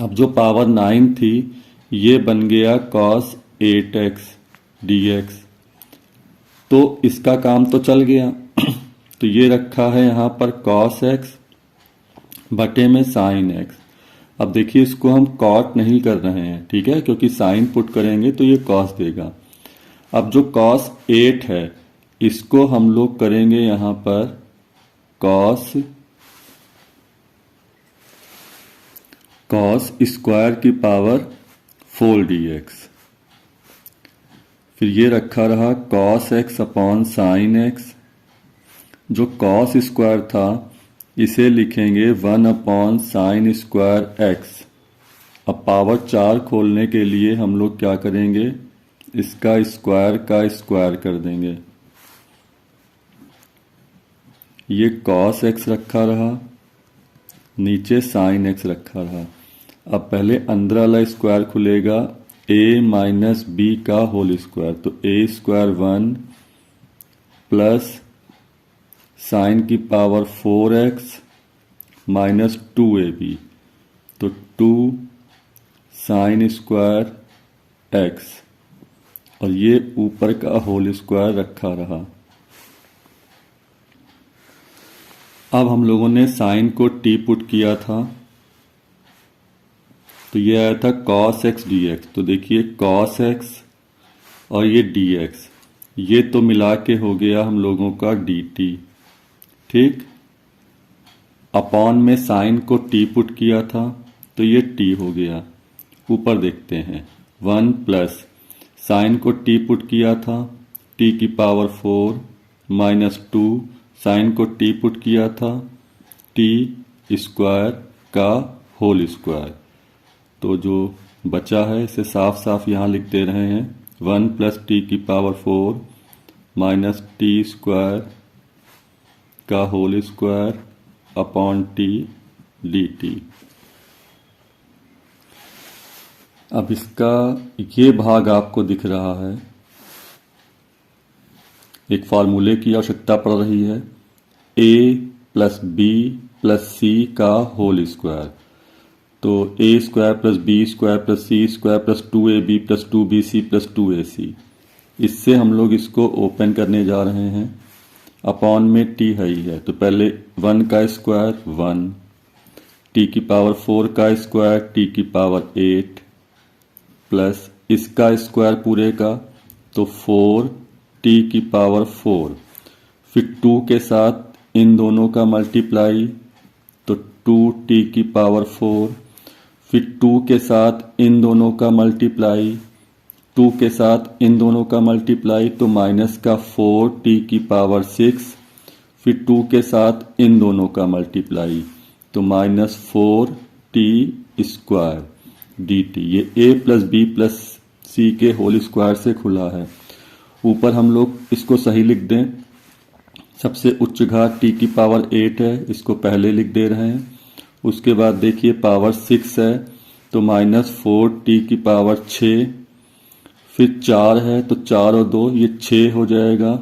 अब जो पावर 9 थी ये बन गया cos 8x dx, तो इसका काम तो चल गया। तो ये रखा है यहाँ पर cos x बटे में sin x। अब देखिए इसको हम cot नहीं कर रहे हैं, ठीक है, क्योंकि sin पुट करेंगे तो ये cos देगा। अब जो cos 8 है इसको हम लोग करेंगे यहाँ पर cos स्क्वायर की पावर 4 dx। फिर ये रखा रहा cos x upon sin x। जो cos स्क्वायर था इसे लिखेंगे 1/sin² x। अब पावर 4 खोलने के लिए हम लोग क्या करेंगे, इसका स्क्वायर का स्क्वायर कर देंगे। ये cos x रखा रहा, नीचे sin x रखा रहा। अब पहले अंदर वाला स्क्वायर खुलेगा a - b का होल स्क्वायर, तो a² 1 प्लस साइन की पावर 4x माइनस 2ab, तो 2 sin² x, और ये ऊपर का होल स्क्वायर रखा रहा। अब हम लोगों ने साइन को t पुट किया था, तो ये आया था cos x dx। तो देखिए cos x और ये dx, ये तो मिला के हो गया हम लोगों का dt, ठीक। अपॉन में साइन को t पुट किया था तो ये t हो गया। ऊपर देखते हैं 1 प्लस साइन को t पुट किया था, t की पावर 4 माइनस 2 साइन को t पुट किया था, t² का होल स्क्वायर। तो जो बचा है इसे साफ साफ यहाँ लिख दे रहे हैं, 1 प्लस t की पावर 4 माइनस t² का whole square upon T dt। अब इसका ये भाग आपको दिख रहा है, एक फार्मूले की आवश्यकता पड़ रही है, a प्लस बी प्लस सी का होल स्क्वायर। तो a square plus B square plus C square plus 2ab plus 2bc plus 2ac। इससे हम लोग इसको ओपन करने जा रहे हैं, अपॉन में t है ही है, तो पहले 1 का स्क्वायर 1, t की पावर 4 का स्क्वायर t की पावर 8 प्लस इसका स्क्वायर पूरे का, तो 4 t की पावर 4, फिर 2 के साथ इन दोनों का मल्टीप्लाई, तो 2t की पावर 4, फिर 2 के साथ इन दोनों का मल्टीप्लाई, 2 के साथ इन दोनों का मल्टीप्लाई, तो माइनस का 4t की पावर 6, फिर 2 के साथ इन दोनों का मल्टीप्लाई, तो माइनस 4t स्क्वायर dt। ये a प्लस बी प्लस सी के होल स्क्वायर से खुला है। ऊपर हम लोग इसको सही लिख दें, सबसे उच्च घात t की पावर 8 है, इसको पहले लिख दे रहे हैं। उसके बाद देखिए पावर 6 है, तो माइनस 4t की पावर 6, फिर 4 है तो 4 और 2 ये 6 हो जाएगा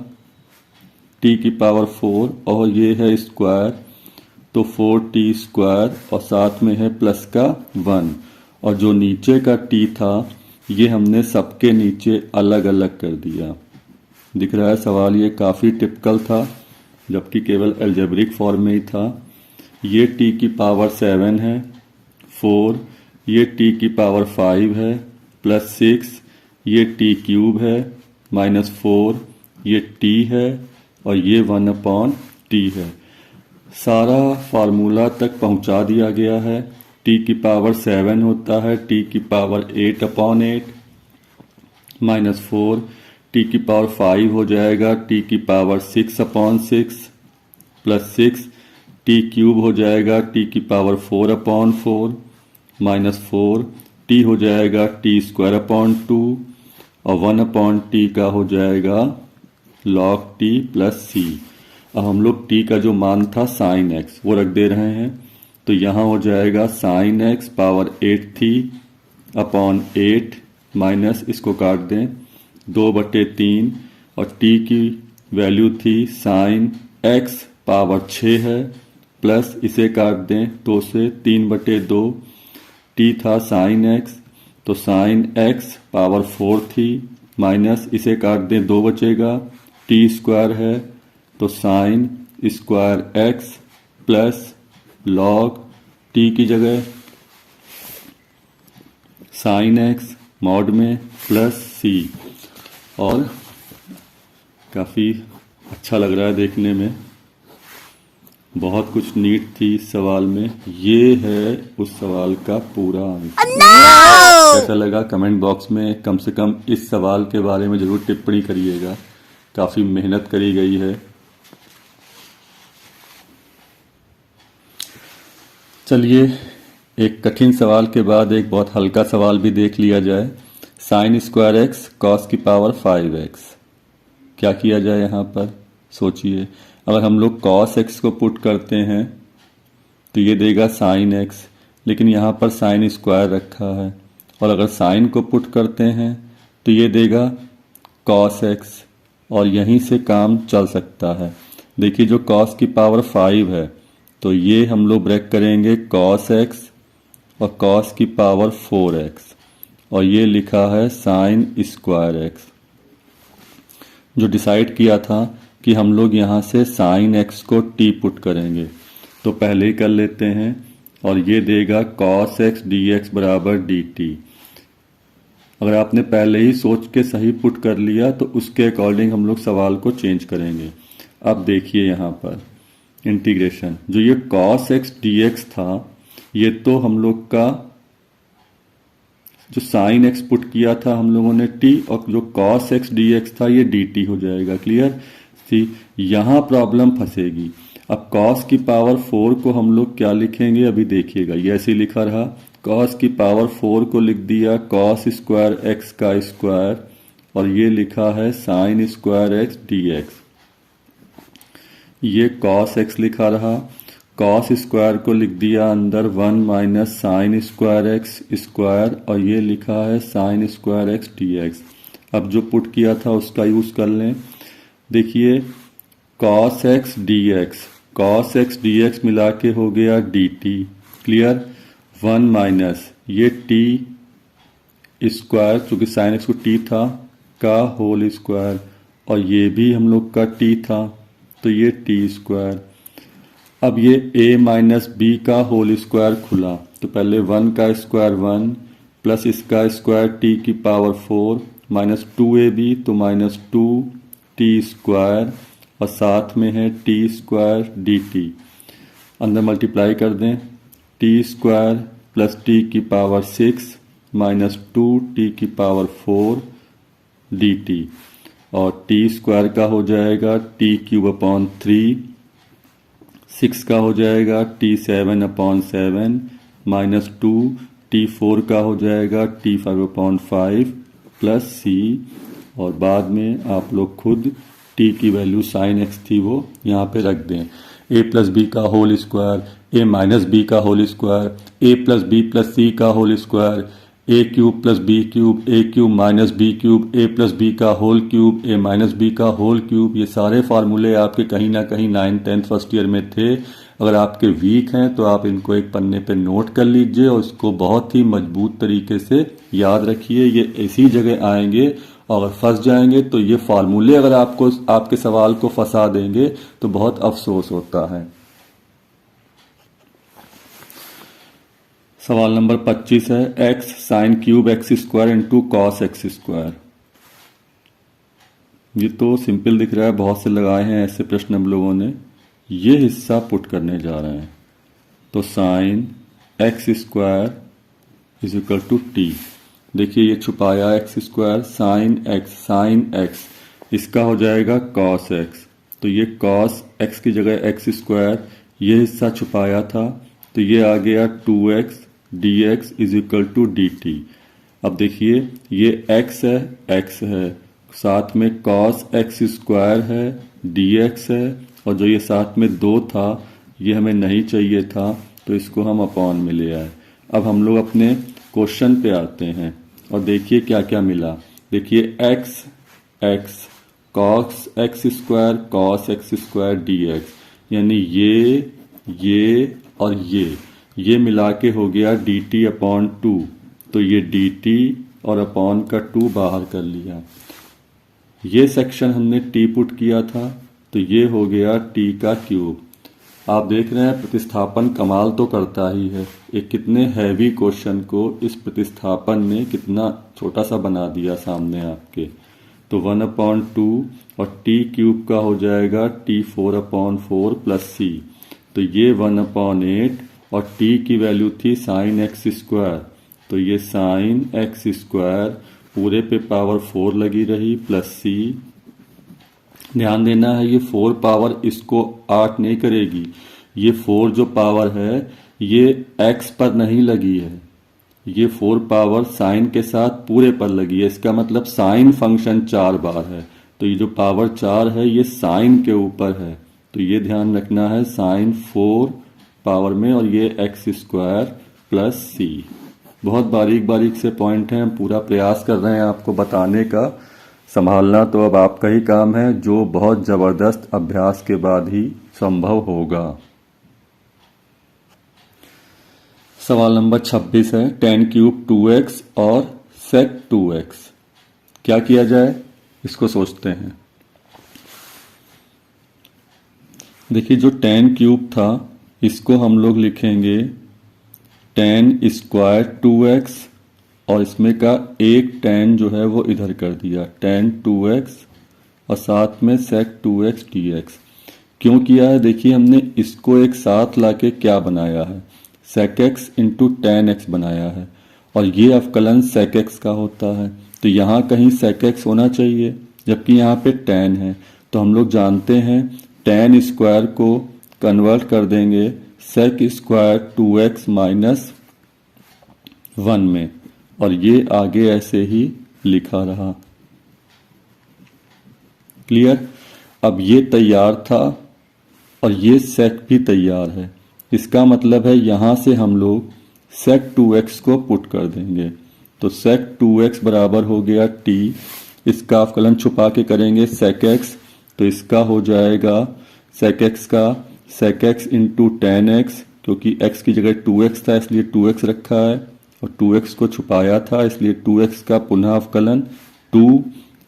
t की पावर 4, और ये है स्क्वायर, तो 4t स्क्वायर, और साथ में है प्लस का 1, और जो नीचे का t था ये हमने सबके नीचे अलग अलग कर दिया। दिख रहा है सवाल ये काफ़ी टिपिकल था, जबकि केवल अलजेब्रिक फॉर्म में ही था। ये t की पावर 7 है, 4, ये t की पावर 5 है, प्लस 6, ये t क्यूब है, माइनस 4, ये t है, और ये 1/t है। सारा फार्मूला तक पहुंचा दिया गया है। t की पावर 7 होता है t की पावर 8/8, माइनस 4, t की पावर 5 हो जाएगा t की पावर 6/6, प्लस 6, t क्यूब हो जाएगा t की पावर 4/4, माइनस 4, t हो जाएगा t स्क्वायर अपॉन 2, और 1/t का हो जाएगा log t प्लस c। अब हम लोग t का जो मान था साइन x वो रख दे रहे हैं, तो यहाँ हो जाएगा साइन x पावर 8 थी अपॉन 8, माइनस इसको काट दें 2/3, और t की वैल्यू थी साइन x पावर 6 है, प्लस इसे काट दें 2 से 3/2, t था साइन x, तो साइन x पावर 4 थी, माइनस इसे काट दें 2 बचेगा, t स्क्वायर है, तो sine square x plus log t की जगह साइन x मॉड में प्लस c। और काफ़ी अच्छा लग रहा है देखने में, बहुत कुछ नीट थी इस सवाल में। ये है उस सवाल का पूरा आंसर। कैसा लगा कमेंट बॉक्स में कम से कम इस सवाल के बारे में ज़रूर टिप्पणी करिएगा, काफ़ी मेहनत करी गई है। चलिए एक कठिन सवाल के बाद एक बहुत हल्का सवाल भी देख लिया जाए। साइन स्क्वायर एक्स कॉस की पावर 5x। क्या किया जाए यहाँ पर सोचिए। अगर हम लोग कॉस एक्स को पुट करते हैं तो ये देगा साइन एक्स, लेकिन यहाँ पर साइन स्क्वायर रखा है, और अगर साइन को पुट करते हैं तो ये देगा कॉस एक्स, और यहीं से काम चल सकता है। देखिए जो कॉस की पावर 5 है तो ये हम लोग ब्रेक करेंगे कॉस एक्स और कॉस की पावर 4x, और ये लिखा है साइन स्क्वायर एक्स। जो डिसाइड किया था कि हम लोग यहाँ से साइन एक्स को t पुट करेंगे, तो पहले ही कर लेते हैं, और ये देगा कॉस एक्स डी एक्स बराबर डी टी। अगर आपने पहले ही सोच के सही पुट कर लिया तो उसके अकॉर्डिंग हम लोग सवाल को चेंज करेंगे। अब देखिए यहाँ पर इंटीग्रेशन, जो ये कॉस एक्स डी एक्स था ये तो हम लोग का जो साइन एक्स पुट किया था हम लोगों ने t, और जो कॉस एक्स डी एक्स था ये डी टी हो जाएगा। क्लियर थी, यहाँ प्रॉब्लम फंसेगी। अब कॉस की पावर 4 को हम लोग क्या लिखेंगे अभी देखिएगा, ये ऐसे लिखा रहा, कॉस की पावर 4 को लिख दिया कॉस स्क्वायर एक्स का स्क्वायर, और ये लिखा है sine square x D x. ये cos x लिखा रहा, cos स्क्वायर को लिख दिया अंदर 1 minus sine square x square, और ये लिखा है साइन स्क्वायर एक्स dx। अब जो पुट किया था उसका यूज़ कर लें। देखिए cos x dx मिला के हो गया dt। क्लियर। 1 माइनस ये t स्क्वायर, चूँकि साइन एक्स को t था, का होल स्क्वायर, और ये भी हम लोग का t था, तो ये t स्क्वायर। अब ये a माइनस बी का होल स्क्वायर खुला, तो पहले 1 का स्क्वायर 1 प्लस इसका स्क्वायर t की पावर 4 माइनस 2ab, तो माइनस 2t स्क्वायर, और साथ में है t स्क्वायर dt। अंदर मल्टीप्लाई कर दें, t स्क्वायर प्लस t की पावर 6 माइनस 2t की पावर 4 dt, और t स्क्वायर का हो जाएगा t क्यूब अपॉन 3, 6 का हो जाएगा t7 अपॉन 7 माइनस 2, t4 का हो जाएगा t5 अपॉन 5 प्लस c, और बाद में आप लोग खुद t की वैल्यू साइन x थी वो यहाँ पे रख दें। a प्लस बी का whole square, a minus b का whole square, a plus B plus सी का whole square, a cube plus b cube, a cube minus b cube, a plus b का whole cube, a minus b का होल क्यूब। ये सारे फार्मूले आपके कहीं ना कहीं 9th 10th फर्स्ट ईयर में थे। अगर आपके वीक हैं तो आप इनको एक पन्ने पे नोट कर लीजिए और इसको बहुत ही मजबूत तरीके से याद रखिए। ये इसी जगह आएंगे, और अगर फंस जाएंगे तो ये फार्मूले अगर आपको आपके सवाल को फंसा देंगे तो बहुत अफसोस होता है। सवाल नंबर 25 है x sine cube x square into cos x square. ये तो सिंपल दिख रहा है, बहुत से लगाए हैं ऐसे प्रश्न हम लोगों ने। ये हिस्सा पुट करने जा रहे हैं, तो sine X square is equal to T. देखिए ये छुपाया एक्स स्क्वायर, साइन एक्स इसका हो जाएगा कॉस एक्स, तो ये कॉस एक्स की जगह एक्स स्क्वायर, ये हिस्सा छुपाया था, तो ये आ गया 2x dx is equal to dt। अब देखिए ये x है, साथ में cos x स्क्वायर है, dx है, और जो ये साथ में 2 था ये हमें नहीं चाहिए था, तो इसको हम अपॉन में ले आए। अब हम लोग अपने क्वेश्चन पे आते हैं और देखिए क्या क्या मिला। देखिए x cos x square dx, यानी ये और ये मिला के हो गया dt अपॉन 2, तो ये dt और अपॉन का 2 बाहर कर लिया। ये सेक्शन हमने t पुट किया था, तो ये हो गया t का क्यूब। आप देख रहे हैं प्रतिस्थापन कमाल तो करता ही है। एक कितने हैवी क्वेश्चन को इस प्रतिस्थापन ने कितना छोटा सा बना दिया सामने आपके। तो 1/2 और t क्यूब का हो जाएगा t4/4 प्लस c, तो ये 1/8, और t की वैल्यू थी साइन एक्स स्क्वायर, तो ये साइन एक्स स्क्वायर पूरे पे पावर 4 लगी रही प्लस c। ध्यान देना है ये 4 पावर इसको 8 नहीं करेगी, ये 4 जो पावर है ये x पर नहीं लगी है, ये 4 पावर साइन के साथ पूरे पर लगी है। इसका मतलब साइन फंक्शन 4 बार है, तो ये जो पावर 4 है ये साइन के ऊपर है, तो ये ध्यान रखना है साइन 4 पावर में, और ये एक्स स्क्वायर प्लस सी। बहुत बारीक बारीक से पॉइंट हैं, हम पूरा प्रयास कर रहे हैं आपको बताने का। संभालना तो अब आपका ही काम है, जो बहुत ज़बरदस्त अभ्यास के बाद ही संभव होगा। सवाल नंबर 26 है tan क्यूब 2x और sec 2x। क्या किया जाए इसको सोचते हैं। देखिए जो tan क्यूब था इसको हम लोग लिखेंगे tan स्क्वायर 2x, और इसमें का एक tan जो है वो इधर कर दिया tan 2x, और साथ में sec 2x dx। क्यों किया है, देखिए हमने इसको एक साथ लाके क्या बनाया है, sec x into tan x बनाया है, और ये अवकलन sec x का होता है, तो यहाँ कहीं sec x होना चाहिए, जबकि यहाँ पे tan है। तो हम लोग जानते हैं tan स्क्वायर को कन्वर्ट कर देंगे sec स्क्वायर 2x माइनस 1 में, और ये आगे ऐसे ही लिखा रहा। क्लियर। अब ये तैयार था और ये सेक भी तैयार है। इसका मतलब है यहाँ से हम लोग सेक 2x को पुट कर देंगे। तो सेक 2x बराबर हो गया t, इसका अवकलन छुपा के करेंगे सेक x, तो इसका हो जाएगा सेक x का सेक x इंटू टेन एक्स, क्योंकि x की जगह 2x था इसलिए 2x रखा है और 2x को छुपाया था इसलिए 2x का पुनः अवकलन 2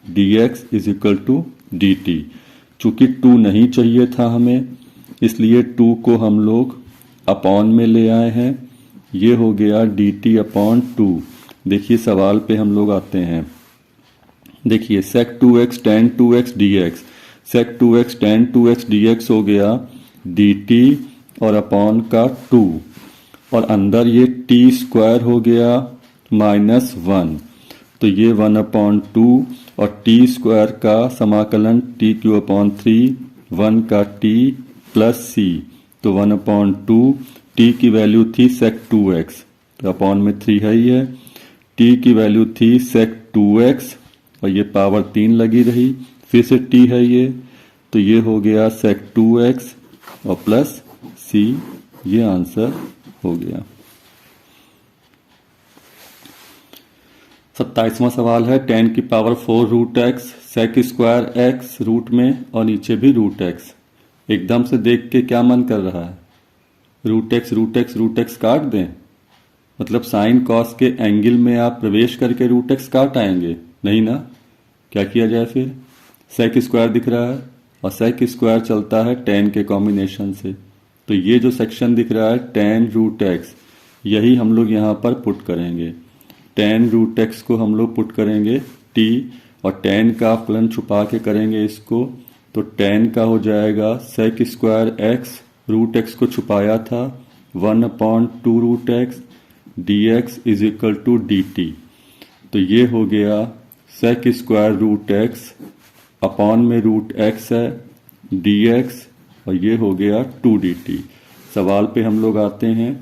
dx is equal to dt। चूंकि 2 नहीं चाहिए था हमें इसलिए 2 को हम लोग अपॉन में ले आए हैं। ये हो गया dt अपॉन 2। देखिए सवाल पे हम लोग आते हैं। देखिए sec 2x tan 2x dx, sec 2x tan 2x dx हो गया dt और अपॉन का 2 और अंदर ये t स्क्वायर हो गया -1, तो ये 1 अपॉन 2 और t स्क्वायर का समाकलन t क्यू अपॉन 3, 1 का t प्लस c, तो 1 अपॉन 2, t की वैल्यू थी sec 2x तो अपॉन में 3 है ही है, t की वैल्यू थी sec 2x और ये पावर 3 लगी रही, फिर से t है ये, तो ये हो गया sec 2x और प्लस c, ये आंसर हो गया। 27वां सवाल है tan की power 4 root x, sec square x root में और नीचे भी रूट x। एकदम से देख के क्या मन कर रहा है, रूट एक्स काट दें, मतलब साइन कॉस के एंगल में आप प्रवेश करके रूट एक्स काट आएंगे, नहीं ना। क्या किया जाए फिर, सेक स्क्वायर दिख रहा है और सेक स्क्वायर चलता है tan के कॉम्बिनेशन से, तो ये जो सेक्शन दिख रहा है tan रूट एक्स, यही हम लोग यहाँ पर पुट करेंगे। tan रूट एक्स को हम लोग पुट करेंगे t और tan का अवकलन छुपा के करेंगे इसको, तो tan का हो जाएगा sec square x, root x को छुपाया था 1 upon 2 root x dx is equal to dt, तो ये हो गया sec square root x upon में रूट एक्स है dx और ये हो गया 2 dt। सवाल पे हम लोग आते हैं।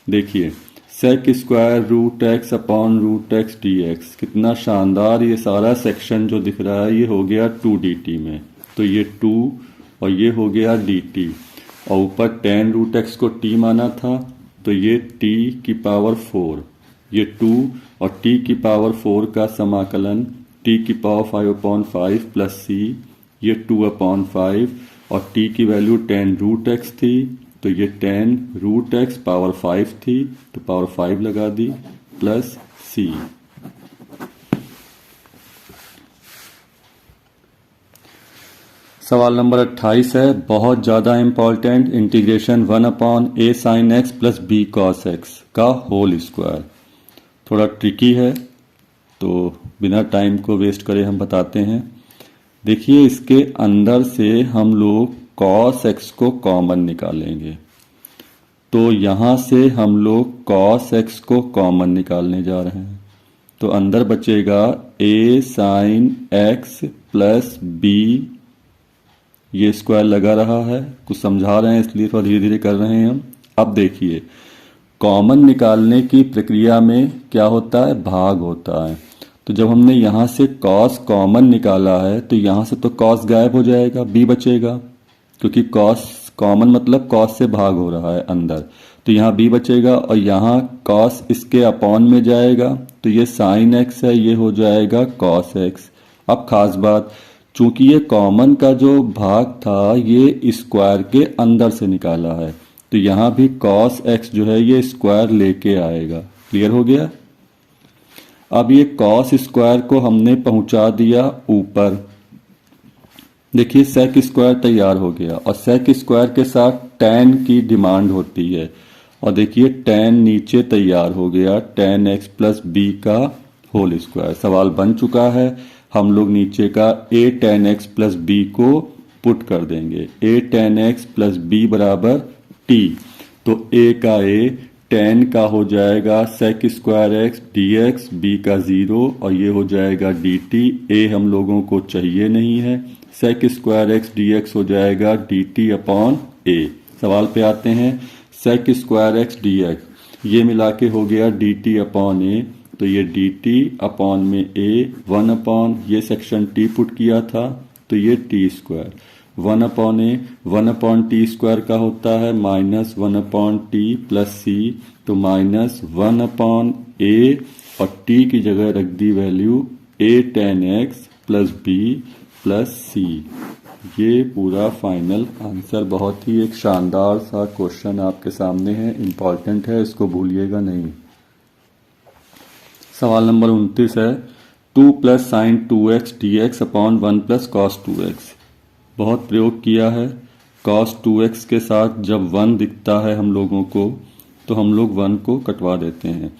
देखिए sec square root x upon root x dx, कितना शानदार ये सारा सेक्शन जो दिख रहा है ये हो गया 2 dt में, तो ये 2 और ये हो गया dt और ऊपर tan रूट एक्स को t माना था तो ये t की पावर 4, ये 2 और t की पावर 4 का समाकलन t की पावर 5/5 प्लस c, ये 2 अपॉन 5 और t की वैल्यू tan रूट एक्स थी तो ये tan रूट एक्स पावर 5 थी तो पावर 5 लगा दी प्लस c। सवाल नंबर 28 है, बहुत ज़्यादा important, integration 1 upon a sign x plus b cos x का होल स्क्वायर। थोड़ा ट्रिकी है तो बिना टाइम को वेस्ट करे हम बताते हैं। देखिए इसके अंदर से हम लोग कॉस एक्स को कॉमन निकालेंगे, तो यहाँ से हम लोग कॉस एक्स को कॉमन निकालने जा रहे हैं, तो अंदर बचेगा a sign x plus b, ये स्क्वायर लगा रहा है, कुछ समझा रहे हैं इसलिए थोड़ा धीरे धीरे कर रहे हैं हम। अब देखिए कॉमन निकालने की प्रक्रिया में क्या होता है, भाग होता है, तो जब हमने यहाँ से कॉस कॉमन निकाला है तो यहाँ से तो कॉस गायब हो जाएगा, b बचेगा, क्योंकि कॉस कॉमन मतलब कॉस से भाग हो रहा है अंदर, तो यहाँ b बचेगा और यहाँ कॉस इसके अपॉन में जाएगा तो ये साइन एक्स है, ये हो जाएगा कॉस एक्स। अब खास बात, चूंकि ये कॉमन का जो भाग था ये स्क्वायर के अंदर से निकाला है तो यहाँ भी कॉस एक्स जो है ये स्क्वायर लेके आएगा। क्लियर हो गया। अब ये कॉस स्क्वायर को हमने पहुंचा दिया ऊपर। देखिए सेक स्क्वायर तैयार हो गया और सेक स्क्वायर के साथ tan की डिमांड होती है और देखिए tan नीचे तैयार हो गया, tan x प्लस b का होल स्क्वायर। सवाल बन चुका है, हम लोग नीचे का a tan x plus b को पुट कर देंगे। a tan x plus b बराबर t, तो a का a, tan का हो जाएगा sec square x dx, b का 0 और ये हो जाएगा dt। a हम लोगों को चाहिए नहीं है, सेक स्क्वायर x dx हो जाएगा dt अपॉन a। सवाल पे आते हैं, सेक स्क्वायर x dx ये मिला के हो गया dt अपॉन a, तो ये dt अपॉन में a, 1 अपॉन ये सेक्शन t पुट किया था तो ये t स्क्वायर 1/a 1/t² का होता है -1/t प्लस c, तो -1/a और t की जगह रख दी value a tan x plus b plus c। ये पूरा फाइनल आंसर बहुत ही एक शानदार सा क्वेश्चन आपके सामने है, इम्पॉर्टेंट है, इसको भूलिएगा नहीं। सवाल नंबर 29 है 2 + sin 2x dx upon 1 + cos 2x। बहुत प्रयोग किया है। cos 2x के साथ जब 1 दिखता है हम लोगों को तो हम लोग 1 को कटवा देते हैं।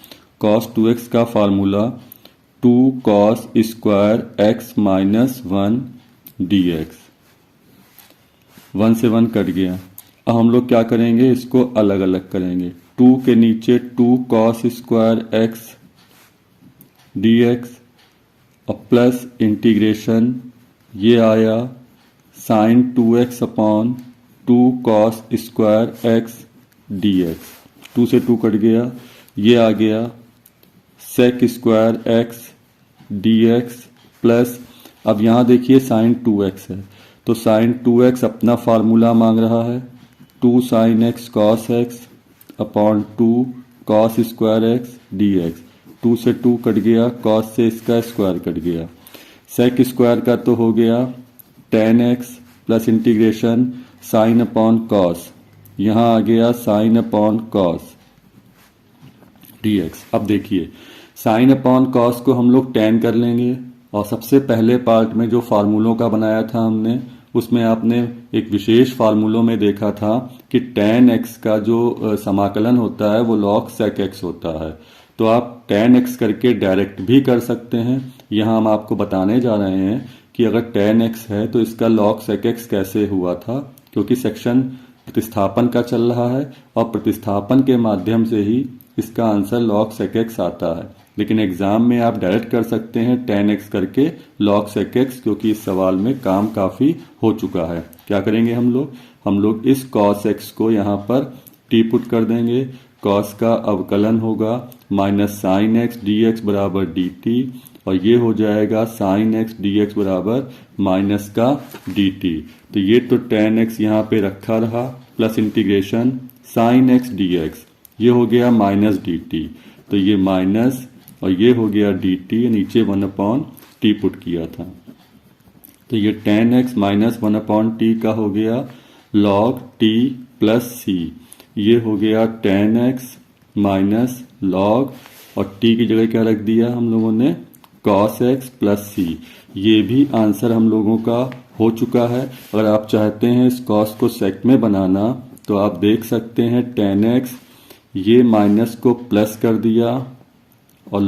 cos 2x का formula 2 cos square x minus 1 dx। 1 से 1 कट गया। अब हम लोग क्या करेंगे, इसको अलग अलग करेंगे। 2 के नीचे 2 cos स्क्वायर x dx और प्लस इंटीग्रेशन ये आया sin 2x upon 2 cos square x dx। 2 से 2 कट गया, ये आ गया sec square x dx plus, अब यहाँ देखिए sin 2x है तो sin 2x अपना फार्मूला मांग रहा है 2 sin x cos x upon 2 cos square x dx। 2 से 2 कट गया, cos से इसका स्क्वायर कट गया, sec स्क्वायर का तो हो गया tan x plus integration sin upon cos, यहाँ आ गया sin अपॉन cos dx। अब देखिए sin अपॉन cos को हम लोग tan कर लेंगे और सबसे पहले पार्ट में जो फार्मूलों का बनाया था हमने उसमें आपने एक विशेष फार्मूलों में देखा था कि tan x का जो समाकलन होता है वो log sec x होता है। तो आप tan x करके डायरेक्ट भी कर सकते हैं। यहाँ हम आपको बताने जा रहे हैं कि अगर tan x है तो इसका log sec x कैसे हुआ था, क्योंकि सेक्शन प्रतिस्थापन का चल रहा है और प्रतिस्थापन के माध्यम से ही इसका आंसर log sec x आता है। लेकिन एग्जाम में आप डायरेक्ट कर सकते हैं tan x करके log sec x, क्योंकि इस सवाल में काम काफ़ी हो चुका है। क्या करेंगे हम लोग इस cos x को यहाँ पर t पुट कर देंगे। cos का अवकलन होगा माइनस sin x dx बराबर dt और ये हो जाएगा sin x dx बराबर माइनस का dt। तो ये तो tan x यहाँ पे रखा रहा plus integration sin x dx, ये हो गया माइनस dt, तो ये माइनस और ये हो गया dt, नीचे 1/t पुट किया था तो ये tan x माइनस 1/t का हो गया log t प्लस c, ये हो गया tan x माइनस log और t की जगह क्या रख दिया हम लोगों ने cos x प्लस c। ये भी आंसर हम लोगों का हो चुका है। अगर आप चाहते हैं इस cos को sec में बनाना तो आप देख सकते हैं tan x ये माइनस को प्लस कर दिया और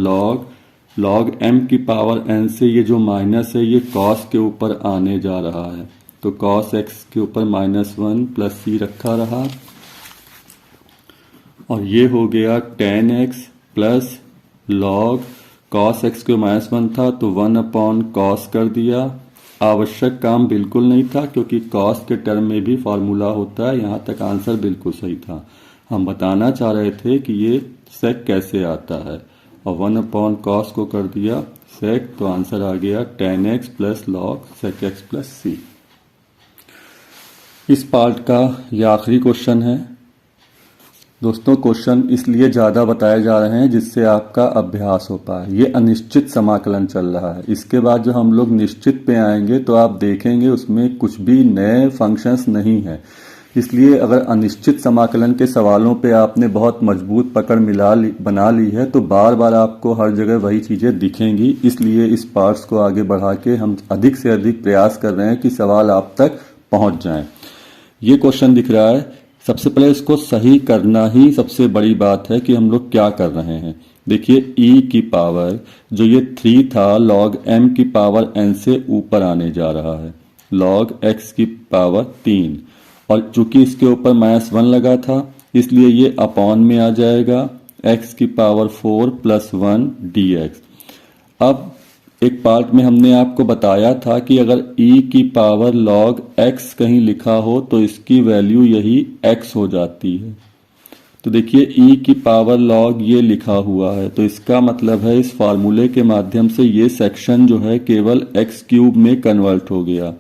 log m की पावर n से ये जो माइनस है ये cos के ऊपर आने जा रहा है तो cos x के ऊपर -1 प्लस c रखा रहा और ये हो गया tan x plus log cos x के -1 था तो 1/cos कर दिया। आवश्यक काम बिल्कुल नहीं था क्योंकि cos के टर्म में भी फार्मूला होता है, यहाँ तक आंसर बिल्कुल सही था। हम बताना चाह रहे थे कि ये sec कैसे आता है और 1/cos को कर दिया sec, तो आंसर आ गया tan x plus log sec x plus c। इस पार्ट का ये आखिरी क्वेश्चन है। दोस्तों क्वेश्चन इसलिए ज़्यादा बताए जा रहे हैं जिससे आपका अभ्यास हो पाए। ये अनिश्चित समाकलन चल रहा है, इसके बाद जो हम लोग निश्चित पे आएंगे तो आप देखेंगे उसमें कुछ भी नए फंक्शंस नहीं है। इसलिए अगर अनिश्चित समाकलन के सवालों पे आपने बहुत मजबूत पकड़ बना ली है तो बार बार आपको हर जगह वही चीज़ें दिखेंगी। इसलिए इस पार्ट्स को आगे बढ़ा के हम अधिक से अधिक प्रयास कर रहे हैं कि सवाल आप तक पहुंच जाएं। ये क्वेश्चन दिख रहा है, सबसे पहले इसको सही करना ही सबसे बड़ी बात है कि हम लोग क्या कर रहे हैं। देखिए e की पावर जो ये 3 था log m की पावर n से ऊपर आने जा रहा है, log x की पावर 3 और चूंकि इसके ऊपर -1 लगा था इसलिए ये अपॉन में आ जाएगा x की पावर 4 प्लस 1 dx। अब एक पार्ट में हमने आपको बताया था कि अगर e की पावर log x कहीं लिखा हो तो इसकी वैल्यू यही x हो जाती है। तो देखिए e की पावर log ये लिखा हुआ है तो इसका मतलब है इस फार्मूले के माध्यम से ये सेक्शन जो है केवल x क्यूब में कन्वर्ट हो गया।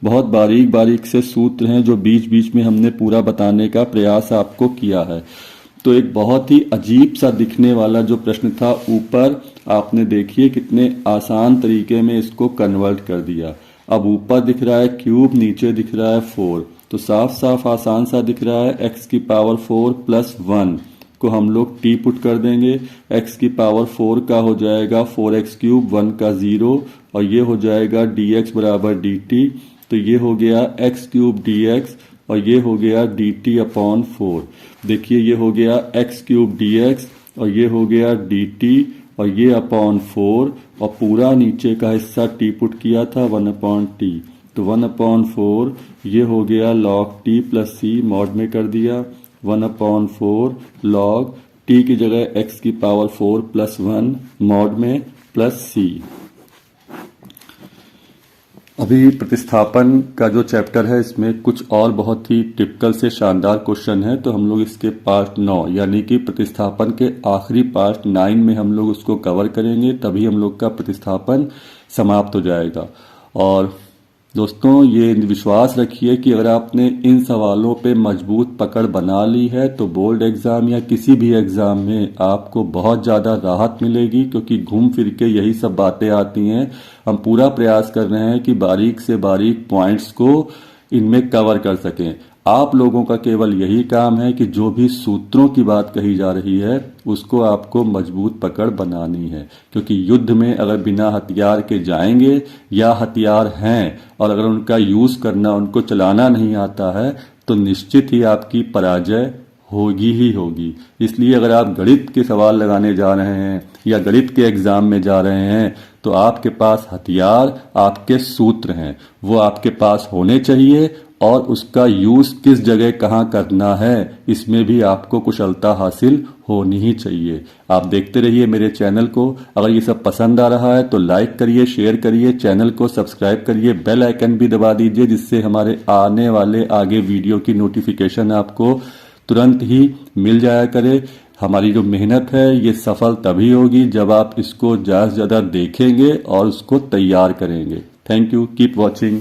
बहुत बारीक बारीक से सूत्र हैं जो बीच बीच में हमने पूरा बताने का प्रयास आपको किया है। तो एक बहुत ही अजीब सा दिखने वाला जो प्रश्न था ऊपर, आपने देखिए कितने आसान तरीके में इसको कन्वर्ट कर दिया। अब ऊपर दिख रहा है क्यूब, नीचे दिख रहा है 4, तो साफ साफ आसान सा दिख रहा है। x की पावर 4 प्लस 1 को हम लोग t पुट कर देंगे। x की पावर 4 का हो जाएगा 4x क्यूब, 1 का 0, और ये हो जाएगा dx बराबर dt। तो ये हो गया x क्यूब dx और ये हो गया dt अपॉन 4। देखिए ये हो गया x क्यूब dx और ये हो गया dt और ये अपॉन 4, और पूरा नीचे का हिस्सा t पुट किया था 1 अपॉन t, तो 1 अपॉन 4 ये हो गया log t plus c, mod में कर दिया 1 अपॉन 4 log t की जगह x की पावर 4 प्लस 1 मॉड में प्लस c। अभी प्रतिस्थापन का जो चैप्टर है इसमें कुछ और बहुत ही टिपिकल से शानदार क्वेश्चन है, तो हम लोग इसके पार्ट 9 यानी कि प्रतिस्थापन के आखिरी पार्ट 9 में हम लोग उसको कवर करेंगे, तभी हम लोग का प्रतिस्थापन समाप्त हो जाएगा। और दोस्तों ये विश्वास रखिए कि अगर आपने इन सवालों पे मजबूत पकड़ बना ली है तो बोर्ड एग्ज़ाम या किसी भी एग्ज़ाम में आपको बहुत ज़्यादा राहत मिलेगी, क्योंकि घूम फिर के यही सब बातें आती हैं। हम पूरा प्रयास कर रहे हैं कि बारीक से बारीक पॉइंट्स को इनमें कवर कर सकें। आप लोगों का केवल यही काम है कि जो भी सूत्रों की बात कही जा रही है उसको आपको मजबूत पकड़ बनानी है, क्योंकि युद्ध में अगर बिना हथियार के जाएंगे या हथियार हैं और अगर उनका यूज़ करना, उनको चलाना नहीं आता है, तो निश्चित ही आपकी पराजय होगी ही होगी। इसलिए अगर आप गणित के सवाल लगाने जा रहे हैं या गणित के एग्ज़ाम में जा रहे हैं तो आपके पास हथियार, आपके सूत्र हैं, वो आपके पास होने चाहिए, और उसका यूज़ किस जगह कहाँ करना है इसमें भी आपको कुशलता हासिल होनी ही चाहिए। आप देखते रहिए मेरे चैनल को। अगर ये सब पसंद आ रहा है तो लाइक करिए, शेयर करिए, चैनल को सब्सक्राइब करिए, बेल आइकन भी दबा दीजिए, जिससे हमारे आने वाले आगे वीडियो की नोटिफिकेशन आपको तुरंत ही मिल जाया करे। हमारी जो मेहनत है ये सफल तभी होगी जब आप इसको ज़्यादा से ज़्यादा देखेंगे और उसको तैयार करेंगे। Thank you, keep watching.